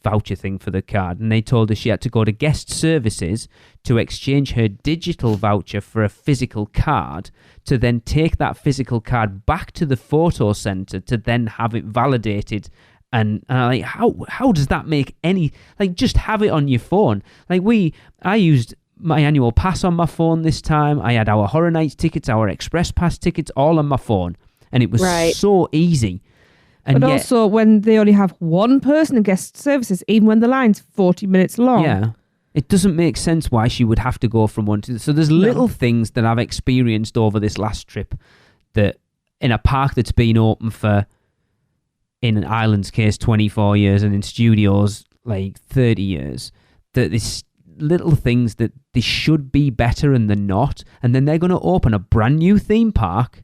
voucher thing for the card, and they told her she had to go to guest services to exchange her digital voucher for a physical card, to then take that physical card back to the photo center to then have it validated And like, how does that make any, like, just have it on your phone. Like I used my annual pass on my phone this time. I had our Horror Nights tickets, our Express Pass tickets, all on my phone. And it was so easy. And but also when they only have one person in guest services, even when the line's 40 minutes long. Yeah. It doesn't make sense why she would have to go from one to the... So there's little things that I've experienced over this last trip that in a park that's been open for, in an Island's case, 24 years, and in studios, like 30 years, that there's little things that they should be better and they're not. And then they're going to open a brand new theme park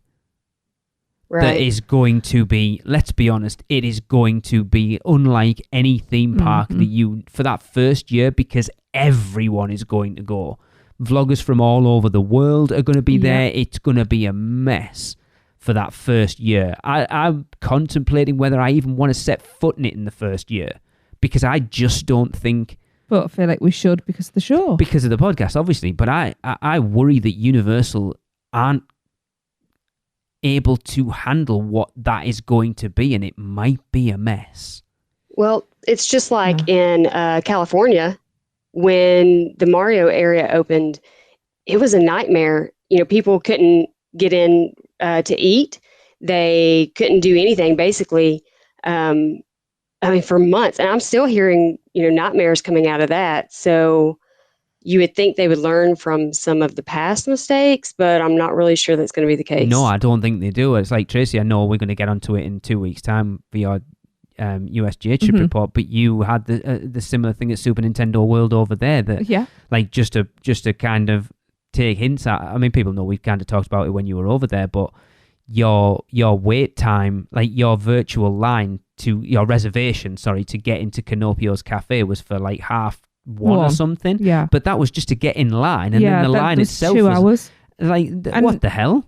that is going to be, let's be honest, it is going to be unlike any theme park that you, for that first year, because everyone is going to go. Vloggers from all over the world are going to be there. It's going to be a mess for that first year. I'm contemplating whether I even want to set foot in it in the first year, because I just don't think... But I feel like we should because of the show. Because of the podcast, obviously. But I worry that Universal aren't able to handle what that is going to be, and it might be a mess. Well, it's just like in California, when the Mario area opened, it was a nightmare. You know, people couldn't get in to eat. They couldn't do anything, basically. For months. And I'm still hearing, nightmares coming out of that. So you would think they would learn from some of the past mistakes, but I'm not really sure that's going to be the case. No, I don't think they do. It's like, Tracy, I know we're going to get onto it in 2 weeks' time for your USGA trip report, but you had the similar thing at Super Nintendo World over there that, like, just to kind of take hints at. I mean, people know we've kind of talked about it when you were over there, but your wait time, like your virtual line to your reservation, to get into Canopio's Cafe was for like 1:30 or something. Yeah. But that was just to get in line, and then the line itself 2 hours. Like, what the hell?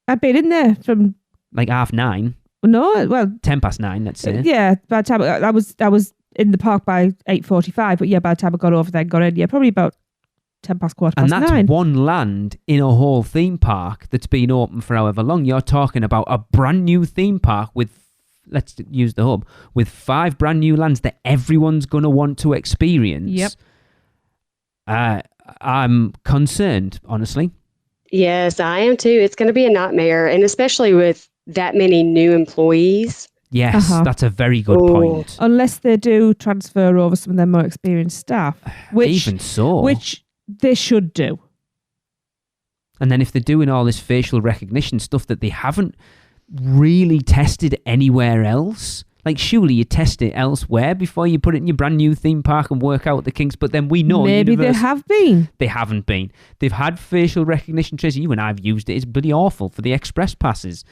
I've been in there from like 9:30. No, well, 9:10, let's say. Yeah, by the time I was in the park by 8:45, but by the time I got over there and got in, probably about 9:10, and that's one land in a whole theme park that's been open for however long. You're talking about a brand new theme park with, let's use the hub, with 5 brand new lands that everyone's going to want to experience. Yep. I'm concerned, honestly. Yes, I am too. It's going to be a nightmare, and especially with that many new employees. Yes, that's a very good point. Unless they do transfer over some of their more experienced staff. Which they should do. And then if they're doing all this facial recognition stuff that they haven't really tested anywhere else, like surely you test it elsewhere before you put it in your brand new theme park and work out the kinks. But then we know maybe they have been. They haven't been. They've had facial recognition, Tracy. You and I've used it. It's bloody awful for the express passes.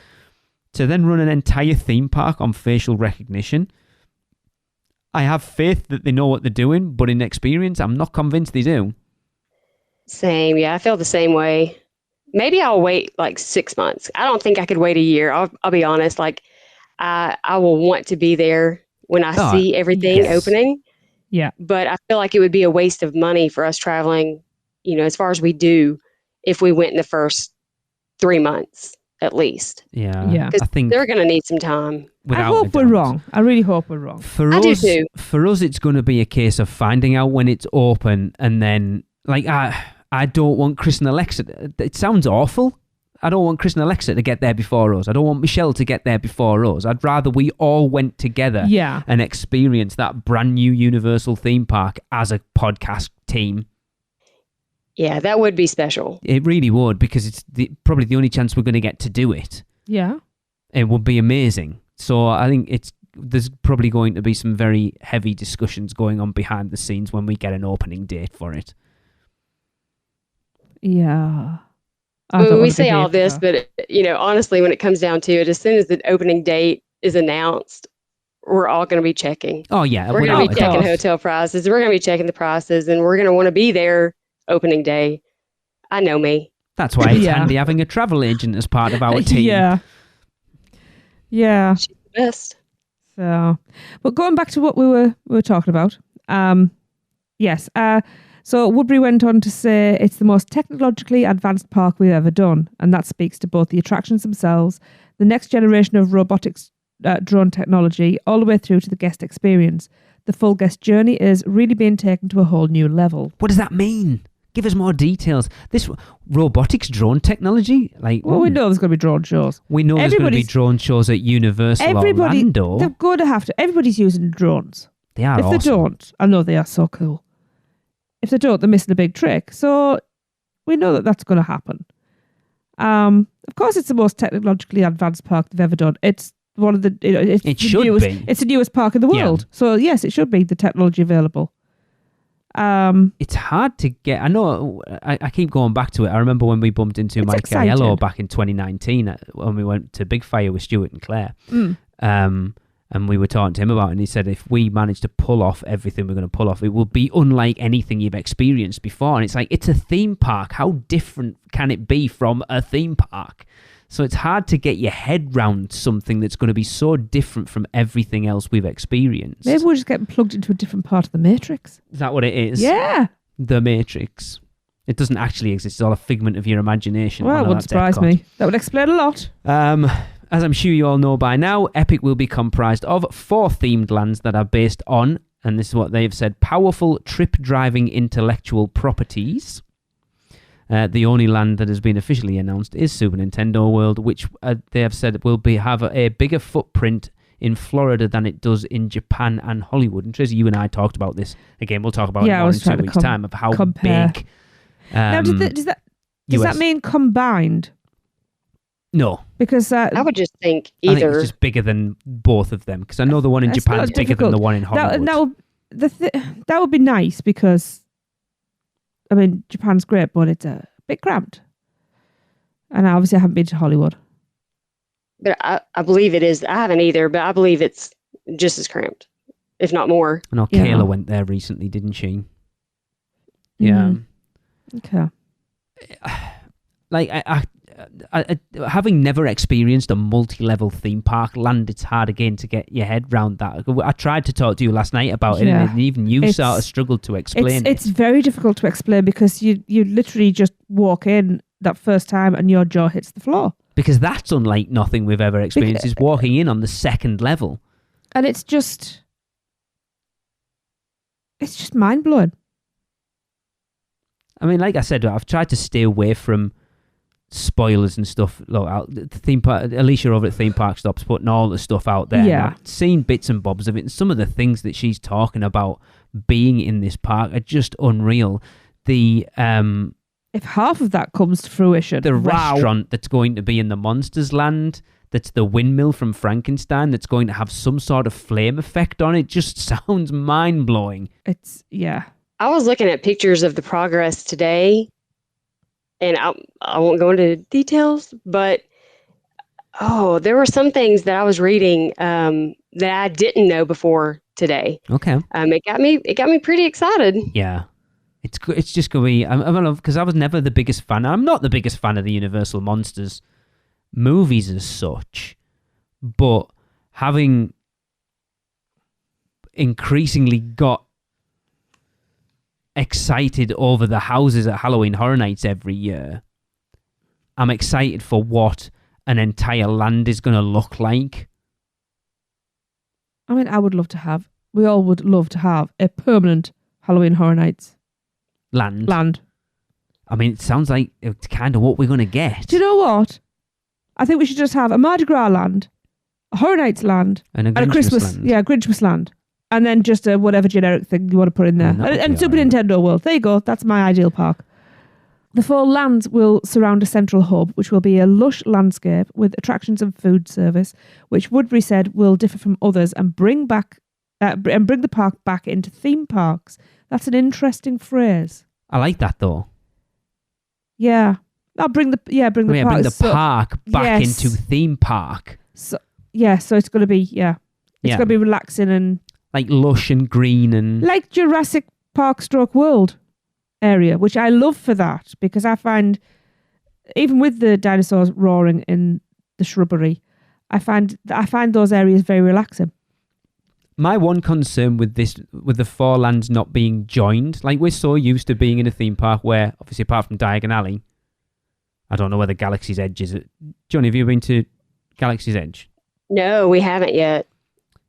To then run an entire theme park on facial recognition, I have faith that they know what they're doing, but in experience, I'm not convinced they do. Same, yeah, I feel the same way. Maybe I'll wait like 6 months. I don't think I could wait a year. I'll be honest. Like, I will want to be there when I see everything opening. Yeah. But I feel like it would be a waste of money for us traveling, as far as we do, if we went in the first 3 months at least. Yeah. I think they're going to need some time. I hope we're wrong. I really hope we're wrong. I do too. For us, it's going to be a case of finding out when it's open, and then, like, I don't want Chris and Alexa. It sounds awful. I don't want Chris and Alexa to get there before us. I don't want Michelle to get there before us. I'd rather we all went together and experienced that brand new Universal theme park as a podcast team. Yeah, that would be special. It really would, because it's probably the only chance we're going to get to do it. Yeah. It would be amazing. So I think there's probably going to be some very heavy discussions going on behind the scenes when we get an opening date for it. Yeah. We say all this, but honestly, when it comes down to it, as soon as the opening date is announced, we're all going to be checking. Oh yeah, we're going to be checking hotel prices. We're going to be checking the prices, and we're going to want to be there opening day. I know me. That's why it's handy having a travel agent as part of our team. Yeah. She's the best. So, but going back to what we were talking about, yes. So Woodbury went on to say it's the most technologically advanced park we've ever done, and that speaks to both the attractions themselves, the next generation of robotics drone technology all the way through to the guest experience. The full guest journey is really being taken to a whole new level. What does that mean? Give us more details. This robotics drone technology? Well, we know there's going to be drone shows. We know there's going to be drone shows at Universal Orlando. They're going to have to. Everybody's using drones. They are If awesome. they don't, I know they are so cool. If they don't, they're missing a big trick. So we know that that's going to happen. Of course, it's the most technologically advanced park they've ever done. It's one of the. It should be. It's the newest park in the world. Yeah. So yes, it should be the technology available. It's hard to get. I know. I keep going back to it. I remember when we bumped into Mike Aiello back in 2019 when we went to Big Fire with Stuart and Claire. And we were talking to him about it, and he said if we manage to pull off everything we're going to pull off, it will be unlike anything you've experienced before. And it's like, it's a theme park. How different can it be from a theme park? So it's hard to get your head round something that's going to be so different from everything else we've experienced. Maybe we're just getting plugged into a different part of the Matrix. Is that what it is? Yeah. The Matrix. It doesn't actually exist. It's all a figment of your imagination. Well, it wouldn't surprise me. That would explain a lot. As I'm sure you all know by now, Epic will be comprised of 4 themed lands that are based on, and this is what they've said, powerful trip-driving intellectual properties. The only land that has been officially announced is Super Nintendo World, which they have said will have a bigger footprint in Florida than it does in Japan and Hollywood. And Tracy, you and I talked about this. Again, we'll talk about it more in 2 weeks' time, of how big... Now, does that mean combined? No. Because I would just think I think either. it's just bigger than both of them, because I know the one in Japan is bigger than the one in Hollywood. That would be nice, because I mean, Japan's great, but it's a bit cramped. And obviously I haven't been to Hollywood. But I believe it is. I haven't either, but I believe it's just as cramped, if not more. I know Kayla went there recently, didn't she? Yeah. Okay. Like, I having never experienced a multi-level theme park land, it's hard again to get your head round that. I tried to talk to you last night about it, and even you sort of struggled to explain it. It's very difficult to explain, because you literally just walk in that first time and your jaw hits the floor. Because that's unlike nothing we've ever experienced, is walking in on the second level. And it's just mind-blowing. I mean, like I said, I've tried to stay away from spoilers and stuff. Look, theme park, Alicia over at Theme Park Stops putting all the stuff out there. Yeah. I've seen bits and bobs of it, and some of the things that she's talking about being in this park are just unreal. The if half of that comes to fruition, the restaurant that's going to be in the Monsters Land, that's the windmill from Frankenstein, that's going to have some sort of flame effect on it, just sounds mind blowing. I was looking at pictures of the progress today, and I won't go into details, but there were some things that I was reading that I didn't know before today. Okay. It got me pretty excited. Yeah. It's just going to be, because I was never the biggest fan. I'm not the biggest fan of the Universal Monsters movies as such, but having increasingly got excited over the houses at Halloween Horror Nights every year, I'm excited for what an entire land is going to look like. I mean, we all would love to have a permanent Halloween Horror Nights land. I mean, it sounds like it's kind of what we're going to get. Do you know what? I think we should just have a Mardi Gras land, a Horror Nights land, and a Christmas land. Yeah, Grinchmas land. And then just whatever generic thing you want to put in there. And Super Nintendo World. There you go. That's my ideal park. The 4 lands will surround a central hub, which will be a lush landscape with attractions and food service, which Woodbury said will differ from others and bring the park back into theme parks. That's an interesting phrase. I like that though. Yeah. I'll bring the park back into theme park. So it's going to be it's going to be relaxing and like lush and green and like Jurassic Park / World area, which I love for that, because I find even with the dinosaurs roaring in the shrubbery, I find those areas very relaxing. My one concern with the 4 lands not being joined, like we're so used to being in a theme park where, obviously apart from Diagon Alley, I don't know where the Galaxy's Edge is. Johnny, have you been to Galaxy's Edge? No, we haven't yet.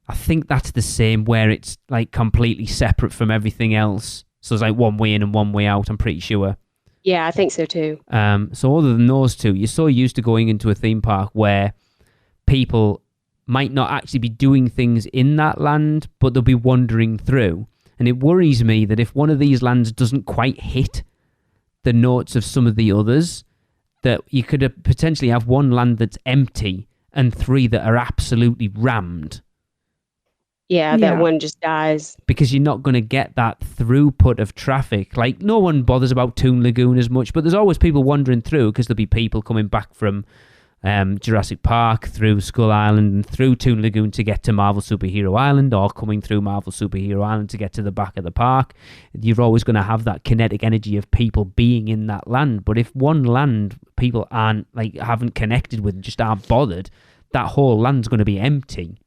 I think that's the same, where it's like completely separate from everything else. So it's like one way in and one way out, I'm pretty sure. Yeah, I think so too. So other than those two, you're so used to going into a theme park where people might not actually be doing things in that land, but they'll be wandering through. And it worries me that if one of these lands doesn't quite hit the notes of some of the others, that you could potentially have one land that's empty and 3 that are absolutely rammed. Yeah, that one just dies. Because you're not going to get that throughput of traffic. Like, no one bothers about Toon Lagoon as much, but there's always people wandering through because there'll be people coming back from Jurassic Park through Skull Island and through Toon Lagoon to get to Marvel Superhero Island, or coming through Marvel Superhero Island to get to the back of the park. You're always going to have that kinetic energy of people being in that land. But if one land people haven't connected with and just aren't bothered, that whole land's going to be empty.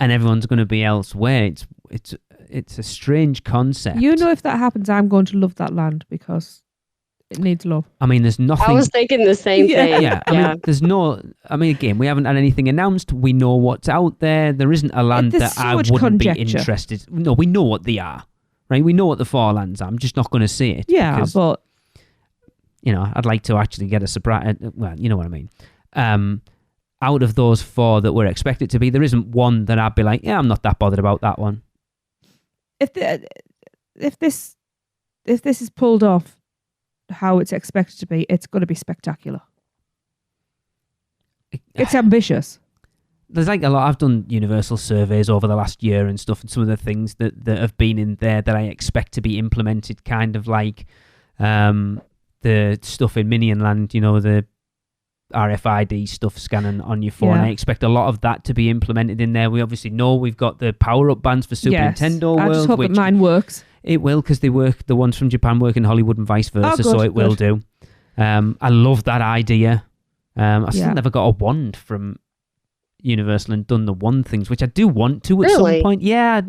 And everyone's going to be elsewhere. It's a strange concept. You know, if that happens, I'm going to love that land because it needs love. I mean, there's nothing. I was thinking the same thing. Yeah. I mean, again, we haven't had anything announced. We know what's out there. There isn't a land that I wouldn't be interested. No, we know what they are, right? We know what the 4 lands are. I'm just not going to see it. Yeah, because, but I'd like to actually get a surprise. Well, you know what I mean. Out of those 4 that we're expected to be, there isn't one that I'd be like, yeah, I'm not that bothered about that one. If this is pulled off how it's expected to be, it's going to be spectacular. It's ambitious. There's like a lot. I've done Universal surveys over the last year and stuff, and some of the things that have been in there that I expect to be implemented, kind of like the stuff in Minion Land, the RFID stuff scanning on your phone. I expect a lot of that to be implemented in there. We obviously know we've got the power-up bands for Super Nintendo World. I just hope that mine works. It will, because they work. The ones from Japan work in Hollywood and vice versa, so it will do. I love that idea. I still never got a wand from Universal and done the wand things, which I do want to at some point. Yeah.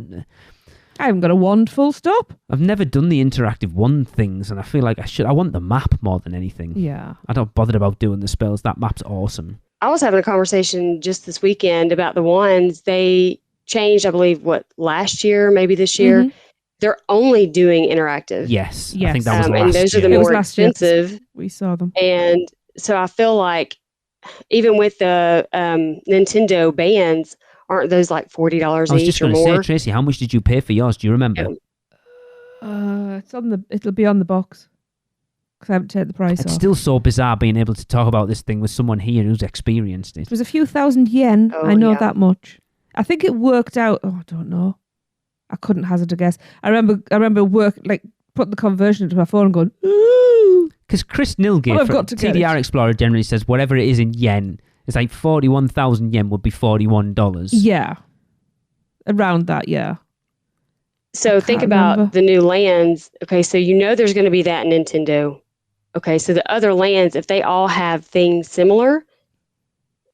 I haven't got a wand, full stop. I've never done the interactive wand things, and I feel like I should. I want the map more than anything. Yeah. I don't bother about doing the spells. That map's awesome. I was having a conversation just this weekend about the wands. They changed, I believe, last year, maybe this year. Mm-hmm. They're only doing interactive. Yes. I think that was last year. And those are the more expensive. We saw them. And so I feel like even with the Nintendo bands, aren't those like $40 each or more? I was just going to say, Tracy, how much did you pay for yours? Do you remember? It'll be on the box because I haven't taken the price off. It's still so bizarre being able to talk about this thing with someone here who's experienced it. It was a few thousand yen. I know that much. I think it worked out. Oh, I don't know. I couldn't hazard a guess. I remember putting the conversion into my phone and going, ooh. Because Chris Nilgate from TDR Explorer generally says whatever it is in yen, it's like 41,000 yen would be $41. Yeah. Around that, yeah. So think about the new lands. Okay, so there's going to be that in Nintendo. Okay, so the other lands, if they all have things similar,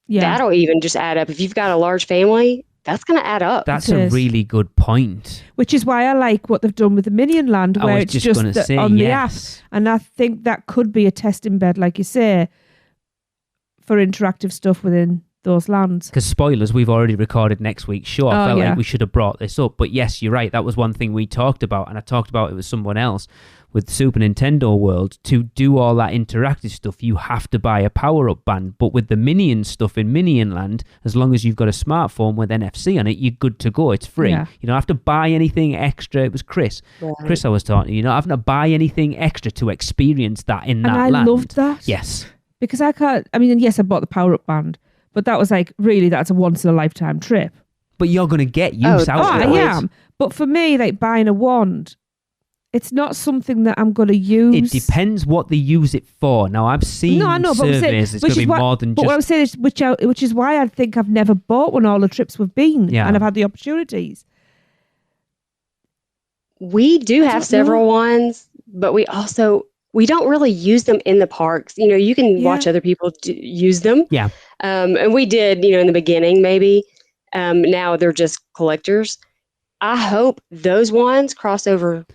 that'll even just add up. If you've got a large family, that's going to add up. That's a really good point. Which is why I like what they've done with the Minion Land, where it's just on the app. And I think that could be a testing bed, like you say, for interactive stuff within those lands. Because spoilers, we've already recorded next week's show. I felt like we should have brought this up. But yes, you're right. That was one thing we talked about, and I talked about it with someone else. With Super Nintendo World, to do all that interactive stuff, you have to buy a power-up band. But with the Minion stuff in Minion Land, as long as you've got a smartphone with NFC on it, you're good to go. It's free. Yeah. You don't have to buy anything extra. It was Chris. Right. Chris I was talking to. You're not having to buy anything extra to experience that in that land. And I loved that. Yes. Because I can't... I mean, yes, I bought the power-up band, but that was like, really, that's a once-in-a-lifetime trip. But you're going to get use out of it. I am. But for me, like buying a wand... It's not something that I'm going to use. It depends what they use it for. Now, I've seen surveys. It's going to be more than just... But what I'm saying is, which is why I think I've never bought one all the trips we've been. And I've had the opportunities. We do have several ones, but we don't really use them in the parks. You can watch other people use them. Yeah. And we did, in the beginning, maybe. Now they're just collectors. I hope those ones cross over...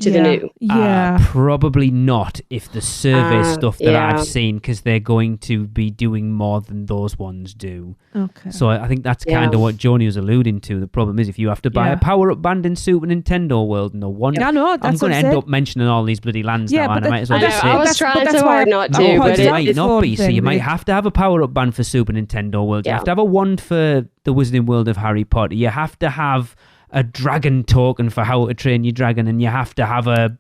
to the new. Yeah. Probably not if the survey stuff that yeah. I've seen, because they're going to be doing more than those ones do. Okay. So I think that's kind of what Joni was alluding to. The problem is if you have to buy a power-up band in Super Nintendo World, no wonder. I know, I'm going to end up mentioning all these bloody lands now, and I might as well just say I was trying so hard not to, but but it might it's not be. So you might have to have a power-up band for Super Nintendo World. You have to have a wand for the Wizarding World of Harry Potter. You have to have a dragon token for How to Train Your Dragon, and you have to have a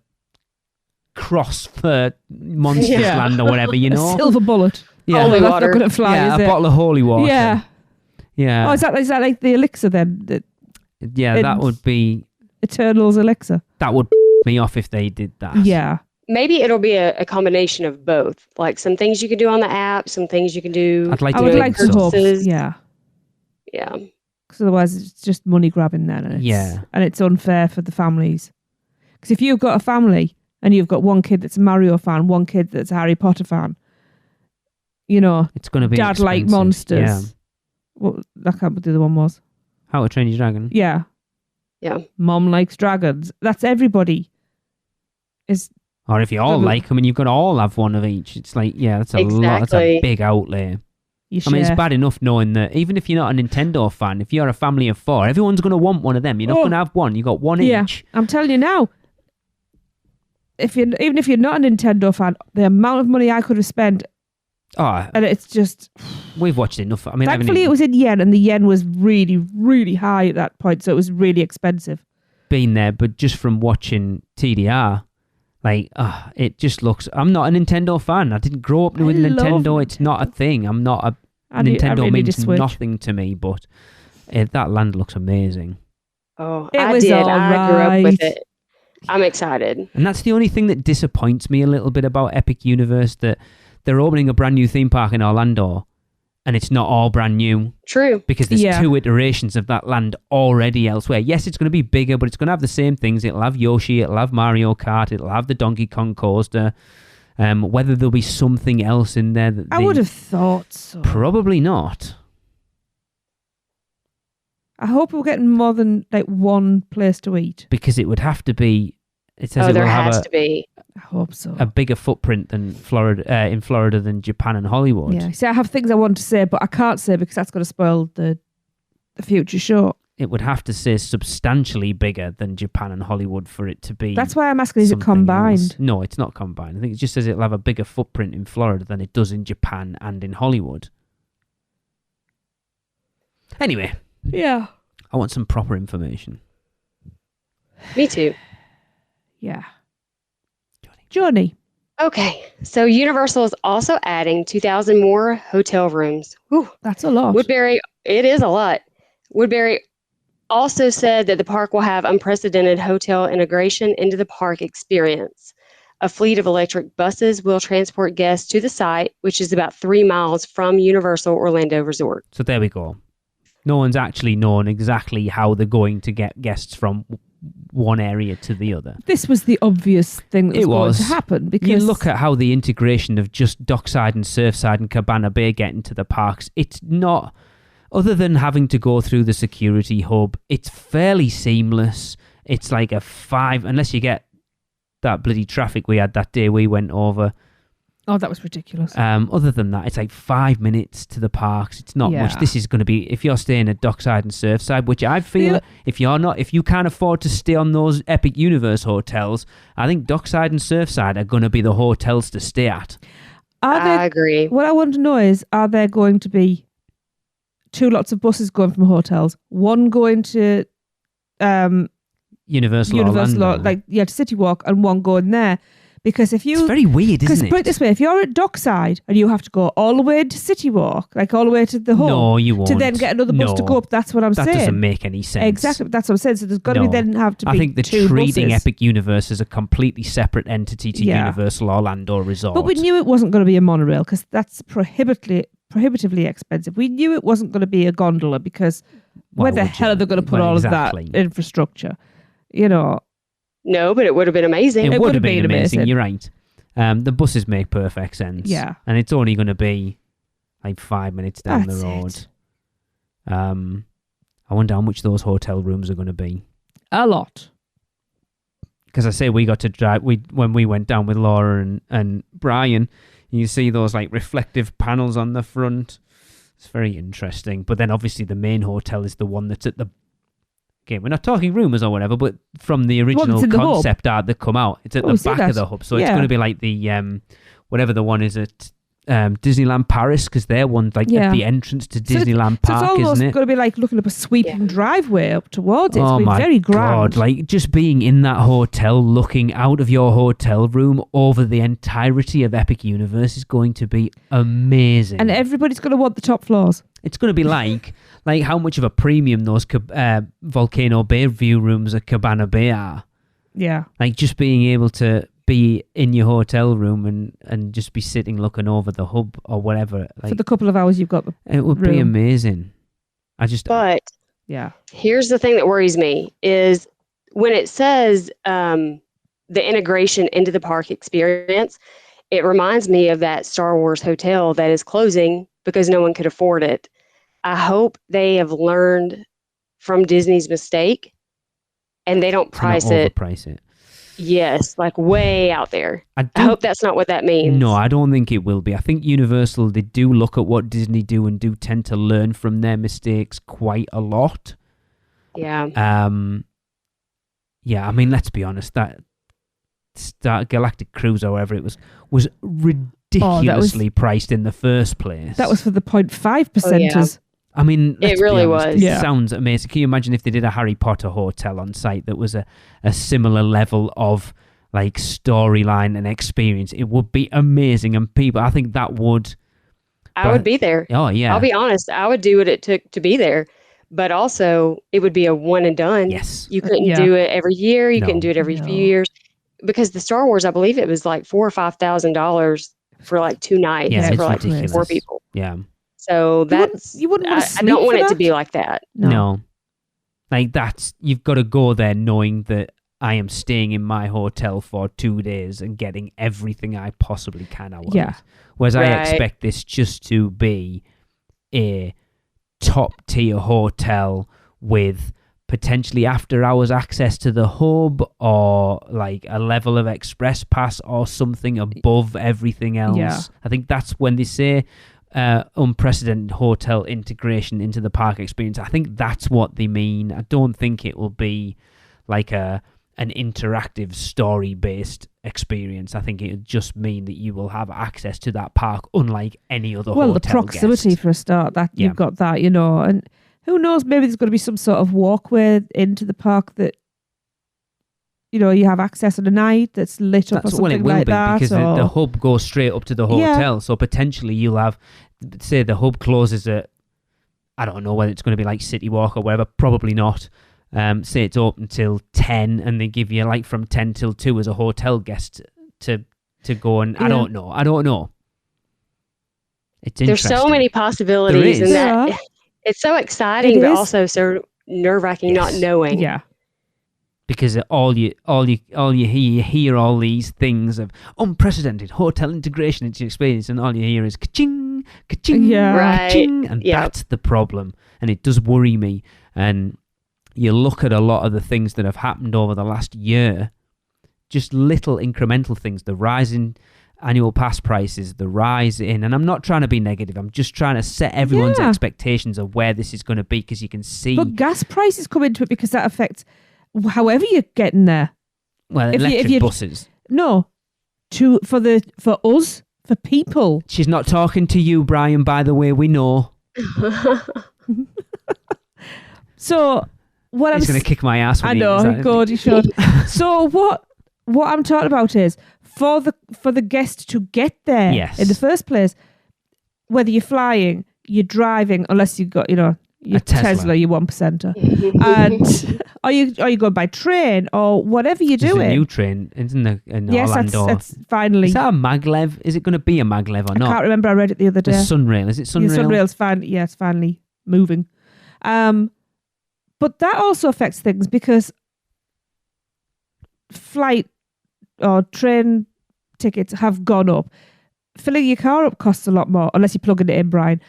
cross for Monsters Land or whatever, you know. A silver bullet. Yeah. Holy that's water. not going to fly, Yeah, is a it? bottle of holy water. Yeah. Yeah. Oh, is that like the elixir then? Yeah, that would be... Eternal's elixir. That would me off if they did that. Yeah. Maybe it'll be a combination of both. Like some things you can do on the app, some things you can do. I'd like I to would think like to so. hope. Yeah. Yeah. Because otherwise it's just money grabbing then. And it's unfair for the families. Because if you've got a family and you've got one kid that's a Mario fan, one kid that's a Harry Potter fan, you know, it's going to be dad like expensive. monsters. Yeah. Well, I can't remember what the other one was. How to Train Your Dragon. Yeah. Yeah. Mom likes dragons. That's everybody. Or if you all like them and you've got to all have one of each, it's like, yeah, that's a lot. That's a big outlay. I mean, it's bad enough knowing that even if you're not a Nintendo fan, if you're a family of 4, everyone's going to want one of them. You're not going to have one. You've got one each. I'm telling you now, even if you're not a Nintendo fan, the amount of money I could have spent, and it's just... We've watched enough. I mean, thankfully it was in yen, and the yen was really, really high at that point, so it was really expensive. Been there, but just from watching TDR, like, it just looks... I'm not a Nintendo fan. I didn't grow up with Nintendo. It's not a thing. I'm not a... Nintendo really means nothing to me, but that land looks amazing. Oh, I did. I grew up with it. I'm excited. And that's the only thing that disappoints me a little bit about Epic Universe, that they're opening a brand new theme park in Orlando, and it's not all brand new. True. Because there's 2 iterations of that land already elsewhere. Yes, it's going to be bigger, but it's going to have the same things. It'll have Yoshi, it'll have Mario Kart, it'll have the Donkey Kong coaster. Whether there'll be something else in there that I would have thought so. Probably not. I hope we're getting more than like one place to eat. Because it would have to be. It says it there will has have to be. I hope so. A bigger footprint than Florida, in Florida than Japan and Hollywood. Yeah. See, I have things I want to say, but I can't say because that's going to spoil the future show. It would have to say substantially bigger than Japan and Hollywood for it to be. That's why I'm asking, is it combined? Else. No, it's not combined. I think it just says it'll have a bigger footprint in Florida than it does in Japan and in Hollywood. Anyway. Yeah. I want some proper information. Me too. Yeah. Johnny. Okay, so Universal is also adding 2,000 more hotel rooms. Whew. That's a lot. Woodbury, it is a lot. Woodbury also said that the park will have unprecedented hotel integration into the park experience. A fleet of electric buses will transport guests to the site, which is about 3 miles from Universal Orlando Resort. So there we go. No one's actually known exactly how they're going to get guests from one area to the other. This was the obvious thing that was going to happen. Because you look at how the integration of just Dockside and Surfside and Cabana Bay get into the parks, it's not... Other than having to go through the security hub, it's fairly seamless. It's like a 5... Unless you get that bloody traffic we had that day we went over. Oh, that was ridiculous. Other than that, it's like 5 minutes to the parks. It's not much. This is going to be... If you're staying at Dockside and Surfside, which I feel... If you can't afford to stay on those Epic Universe hotels, I think Dockside and Surfside are going to be the hotels to stay at. I agree. What I want to know is, are there going to be 2 lots of buses going from hotels, one going to Universal Orlando. to City Walk, and one going there? Because if you... It's very weird, isn't it? Because put it this way, if you're at Dockside and you have to go all the way to City Walk, like all the way to the hub... No, you won't. To then get another bus to go up, that's what I'm saying. That doesn't make any sense. Exactly, that's what I'm saying. So there's got to be I think they're 2 treating buses. Epic Universe as a completely separate entity to Universal Orlando Resort. But we knew it wasn't going to be a monorail because that's prohibitively expensive. We knew it wasn't going to be a gondola because where the hell are they going to put all of that infrastructure? You know... No, but it would have been amazing. It would have been amazing. You're right. The buses make perfect sense. Yeah. And it's only going to be like 5 minutes down the road. I wonder how much those hotel rooms are going to be. A lot. because I say we got to drive when we went down with Laura and Brian. You see those like reflective panels on the front. It's very interesting. But then obviously the main hotel is the one that's at the... Okay, we're not talking rumours or whatever, but from the original concept art that come out, it's at the back of the hub. So it's going to be like the whatever the one is at Disneyland Paris, because they're one like at the entrance to Disneyland Park, so it's almost isn't it? going to be like looking up a sweeping driveway up towards it. Oh It's my very grand. God, like just being in that hotel, looking out of your hotel room over the entirety of Epic Universe is going to be amazing. And everybody's going to want the top floors. It's going to be like how much of a premium those Volcano Bay view rooms at Cabana Bay are. Yeah. Like just being able to be in your hotel room and just be sitting looking over the hub or whatever. Like, for the couple of hours you've got the it would be amazing. But here's the thing that worries me is when it says the integration into the park experience, it reminds me of that Star Wars hotel that is closing because no one could afford it. I hope they have learned from Disney's mistake and they don't price it. Overprice it. Yes, like way out there. I hope that's not what that means. No, I don't think it will be. I think Universal, they do look at what Disney do and do tend to learn from their mistakes quite a lot. Yeah. Yeah, I mean, let's be honest, that Galactic Cruise, however it was ridiculously priced in the first place. That was for the 0.5%ers. I mean, it really was. It sounds amazing. Can you imagine if they did a Harry Potter hotel on site that was a similar level of like storyline and experience? It would be amazing, and people, I think that would. I would be there. Oh yeah. I'll be honest. I would do what it took to be there, but also it would be a one and done. Yes. You couldn't do it every year. You couldn't do it every few years, because the Star Wars, I believe it was like $4,000 or $5,000 for like 2 nights for like ridiculous. 4 people. Yeah. So that's you wouldn't want to I don't want it to be like that. No. Like you've got to go there knowing that I am staying in my hotel for 2 days and getting everything I possibly can out of it. Whereas I expect this just to be a top tier hotel with potentially after hours access to the hub or like a level of express pass or something above everything else. Yeah. I think that's when they say unprecedented hotel integration into the park experience. I think that's what they mean. I don't think it will be like an interactive story-based experience. I think it would just mean that you will have access to that park unlike any other hotel. Well, the proximity for a start, that you've got that, and who knows, maybe there's going to be some sort of walkway into the park that you have access at a night that's lit up or something like that. Because the hub goes straight up to the hotel. So potentially you'll have, say the hub closes at, I don't know whether it's going to be like City Walk or whatever, probably not. Say it's open till 10 and they give you like from 10 till 2 as a hotel guest to go and I don't know. It's interesting. There's so many possibilities and that it's so exciting but also so nerve-wracking not knowing. Yeah. Because all you hear all these things of unprecedented hotel integration into your experience, and all you hear is ka-ching, ka-ching, ka-ching, and that's the problem. And it does worry me. And you look at a lot of the things that have happened over the last year, just little incremental things, the rise in annual pass prices, the rise in, and I'm not trying to be negative, I'm just trying to set everyone's expectations of where this is going to be, because you can see. But gas prices come into it because that affects however you're getting there. Well, electric buses. No, for us, for people. She's not talking to you, Brian, by the way, we know. So what He's going to kick my ass. I know, God, you should. So what I'm talking about is for the guest to get there in the first place, whether you're flying, you're driving, unless you've got, your Tesla, your 1%er, and are you going by train or whatever you're doing? There's a new train, isn't there, in Orlando? Yes, that's finally. Is that a maglev? Is it going to be a maglev or not? I can't remember. I read it the other day. The Sunrail. Is it Sunrail? The Sunrail's finally, it's finally moving. But that also affects things because flight or train tickets have gone up. Filling your car up costs a lot more, unless you're plugging it in, Brian.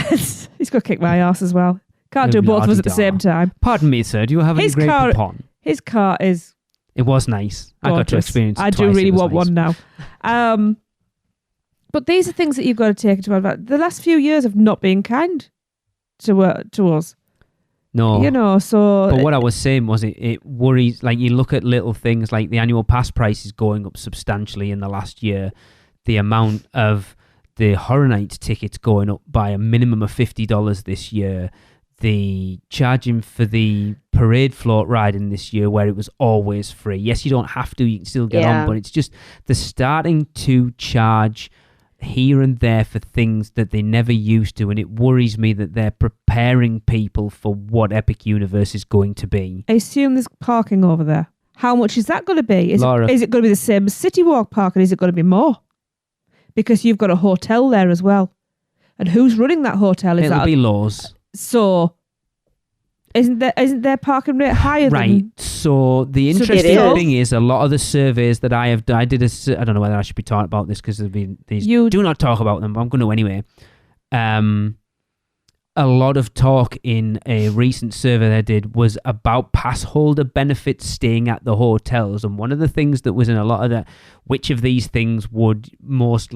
He's going to kick my ass as well. Can't do both of us at the same time. Pardon me, sir. Do you have any great coupon? His car is It was nice. I got to experience it I twice. do really It was want nice. one now. But these are things that you've got to take into account. The last few years have not been kind to us. No. You know, so... But what I was saying was it worries, like you look at little things like the annual pass price is going up substantially in the last year. The amount of the Horror Nights tickets going up by a minimum of $50 this year. The charging for the parade float riding this year where it was always free. Yes, you don't have to, you can still get on, but it's just they're starting to charge here and there for things that they never used to, and it worries me that they're preparing people for what Epic Universe is going to be. I assume there's parking over there. How much is that going to be? Is it going to be the same as City Walk parking? Is it going to be more? Because you've got a hotel there as well. And who's running that hotel? It'll be Laws. So, isn't their parking rate higher right. than... So the interesting thing is a lot of the surveys that I don't know whether I should be talking about this because do not talk about them, but I'm going to anyway. A lot of talk in a recent survey I did was about pass holder benefits staying at the hotels, and one of the things that was in a lot of that, which of these things would most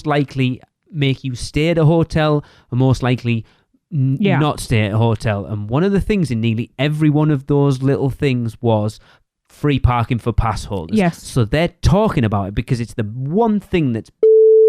likely make you stay at a hotel, or most likely not stay at a hotel. And one of the things in nearly every one of those little things was free parking for pass holders. Yes. So they're talking about it because it's the one thing that's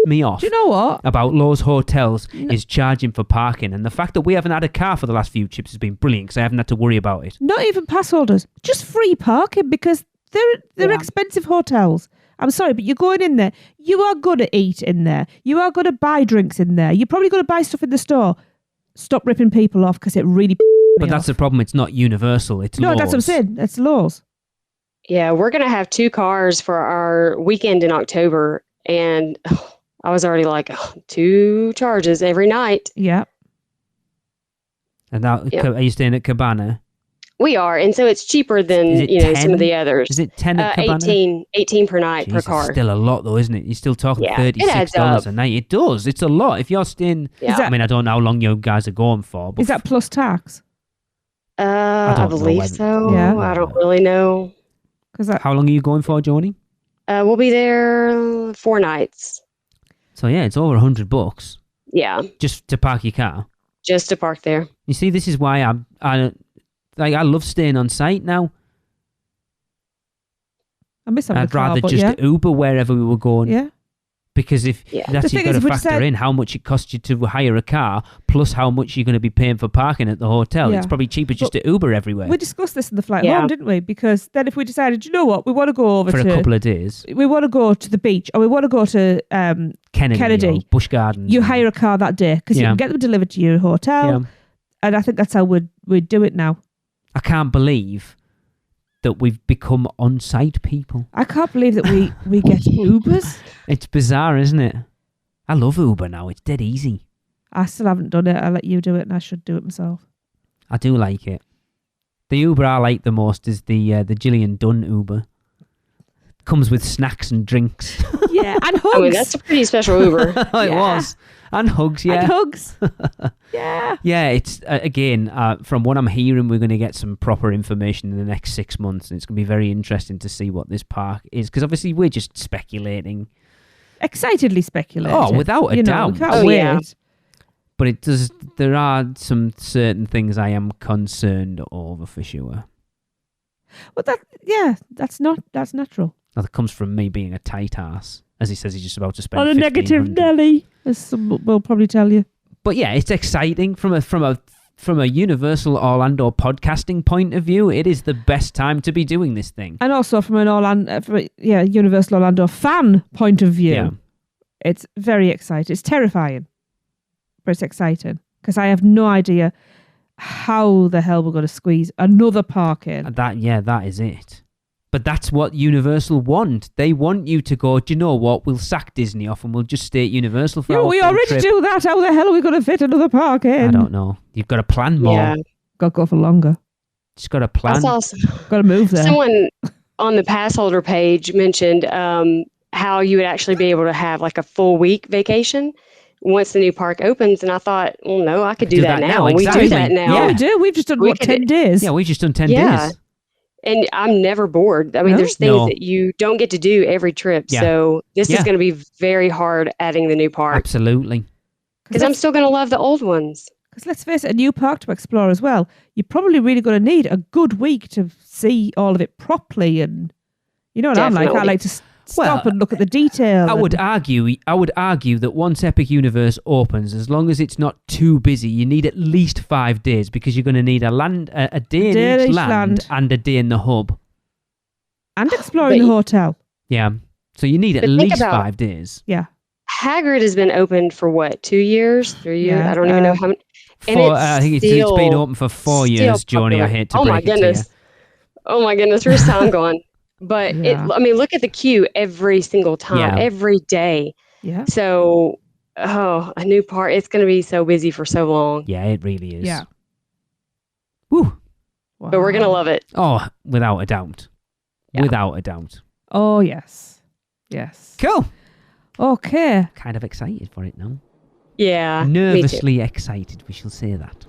me off. Do you know what? About Lowe's hotels is charging for parking. And the fact that we haven't had a car for the last few trips has been brilliant because I haven't had to worry about it. Not even pass holders, just free parking because they're expensive hotels. I'm sorry, but you're going in there. You are going to eat in there. You are going to buy drinks in there. You're probably going to buy stuff in the store. Stop ripping people off because it really But that's the problem. It's not Universal. It's Lowe's. No, that's what I'm saying. That's Lowe's. Yeah, we're going to have 2 cars for our weekend in October. And I was already like, 2 charges every night. Yeah. And are you staying at Cabana? We are, and so it's cheaper than some of the others. Is it 10 at Cabana? 18 per night per car. Still a lot though, isn't it? You're still talking $36 a night. It does. It's a lot. If you're staying, I mean, I don't know how long you guys are going for. But is that plus tax? I believe so. Yeah. I don't really know. How long are you going for, Joni? We'll be there 4 nights. So yeah, it's over $100. Yeah. Just to park your car. Just to park there. You see, this is why I love staying on site now. I miss having I'd rather just Uber wherever we were going. Yeah. Because you've got to factor in how much it costs you to hire a car, plus how much you're going to be paying for parking at the hotel. Yeah. It's probably cheaper just to Uber everywhere. We discussed this in the flight home, didn't we? Because then if we decided, you know what, we want to go over for a couple of days. We want to go to the beach, or we want to go to Kennedy. Or Busch Gardens. You hire a car that day because you can get them delivered to your hotel. Yeah. And I think that's how we'd do it now. I can't believe that we've become on-site people. I can't believe that we get Ubers. It's bizarre, isn't it? I love Uber now. It's dead easy. I still haven't done it. I let you do it and I should do it myself. I do like it. The Uber I like the most is the Gillian Dunn Uber. Comes with snacks and drinks. Yeah, and hugs. I mean, that's a pretty special Uber. It was. And hugs, yeah. And hugs. Yeah. Yeah, it's, again, from what I'm hearing, we're going to get some proper information in the next 6 months, and it's going to be very interesting to see what this park is, because obviously we're just speculating. Excitedly speculating. Oh, without a doubt. We can't wait. Yeah. But there are some certain things I am concerned over for sure. Well, that's natural. Now, that comes from me being a tight ass. As he says, he's just about to spend on a negative Nelly, as some will probably tell you. But yeah, it's exciting from a Universal Orlando podcasting point of view. It is the best time to be doing this thing, and also from an Universal Orlando fan point of view, it's very exciting. It's terrifying, but it's exciting because I have no idea how the hell we're going to squeeze another park in. That is it. But that's what Universal want. They want you to go, do you know what? We'll sack Disney off and we'll just stay at Universal for our we already trip. do that. How the hell are we going to fit another park in? I don't know. You've got to plan more. Yeah. Got to go for longer. Just got to plan. Got to move there. Someone on the pass holder page mentioned how you would actually be able to have like a full week vacation once the new park opens. And I thought, well, no, I could do that now. Exactly. We do that now. Yeah, we do. We've just done, 10 days? Yeah, we've just done 10 days. And I'm never bored. I mean, there's things that you don't get to do every trip. Yeah. So this is going to be very hard adding the new park. Absolutely. Because I'm still going to love the old ones. Because let's face it, a new park to explore as well. You're probably really going to need a good week to see all of it properly. And you know what Definitely. I'm like? I like to stop and look at the detail. I would argue that once Epic Universe opens, as long as it's not too busy, you need at least 5 days because you're going to need a day in each land and a day in the hub. And exploring the hotel. Yeah. So you need at least 5 days. Yeah. Hagrid has been open for what, 2 years, 3 years? Yeah, I don't even know how many. I think it's been open for 4 years, Joni. I hate to break it to you. Oh my goodness, where's time going? But look at the queue every single time, every day. Yeah. So, a new park, it's going to be so busy for so long. Yeah, it really is. Yeah. Woo. Wow. But we're going to love it. Oh, without a doubt. Yeah. Without a doubt. Oh, yes. Yes. Cool. Okay. Kind of excited for it now. Yeah. Nervously excited, we shall say that.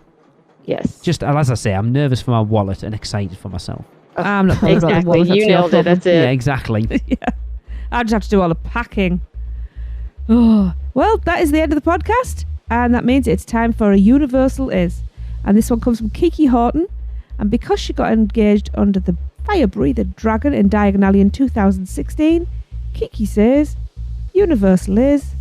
Yes. Just as I say, I'm nervous for my wallet and excited for myself. I'm not bothered about the wallet. You nailed it. That's it. Yeah, exactly. Yeah. I just have to do all the packing. Oh, well, that is the end of the podcast. And that means it's time for a Universal Is. And this one comes from Kiki Horton. And because she got engaged under the fire-breather dragon in Diagon Alley in 2016, Kiki says, Universal is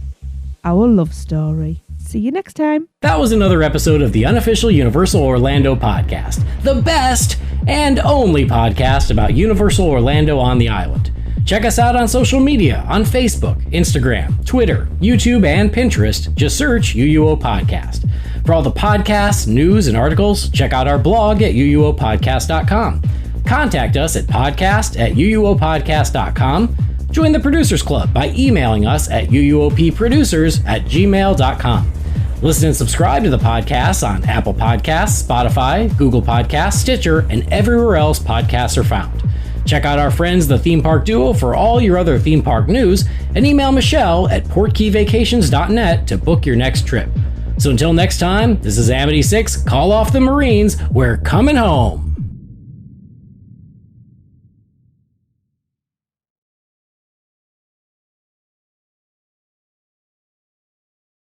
our love story. See you next time. That was another episode of the Unofficial Universal Orlando Podcast, the best and only podcast about Universal Orlando on the island. Check us out on social media on Facebook, Instagram, Twitter, YouTube, and Pinterest. Just search UUO Podcast. For all the podcasts, news, and articles, check out our blog at uuopodcast.com. Contact us at podcast@uuopodcast.com. Join the Producers Club by emailing us at uuopproducers@gmail.com. Listen and subscribe to the podcast on Apple Podcasts, Spotify, Google Podcasts, Stitcher, and everywhere else podcasts are found. Check out our friends, the Theme Park Duo, for all your other theme park news, and email Michelle at portkeyvacations.net to book your next trip. So until next time, this is Amity 6, call off the Marines, we're coming home.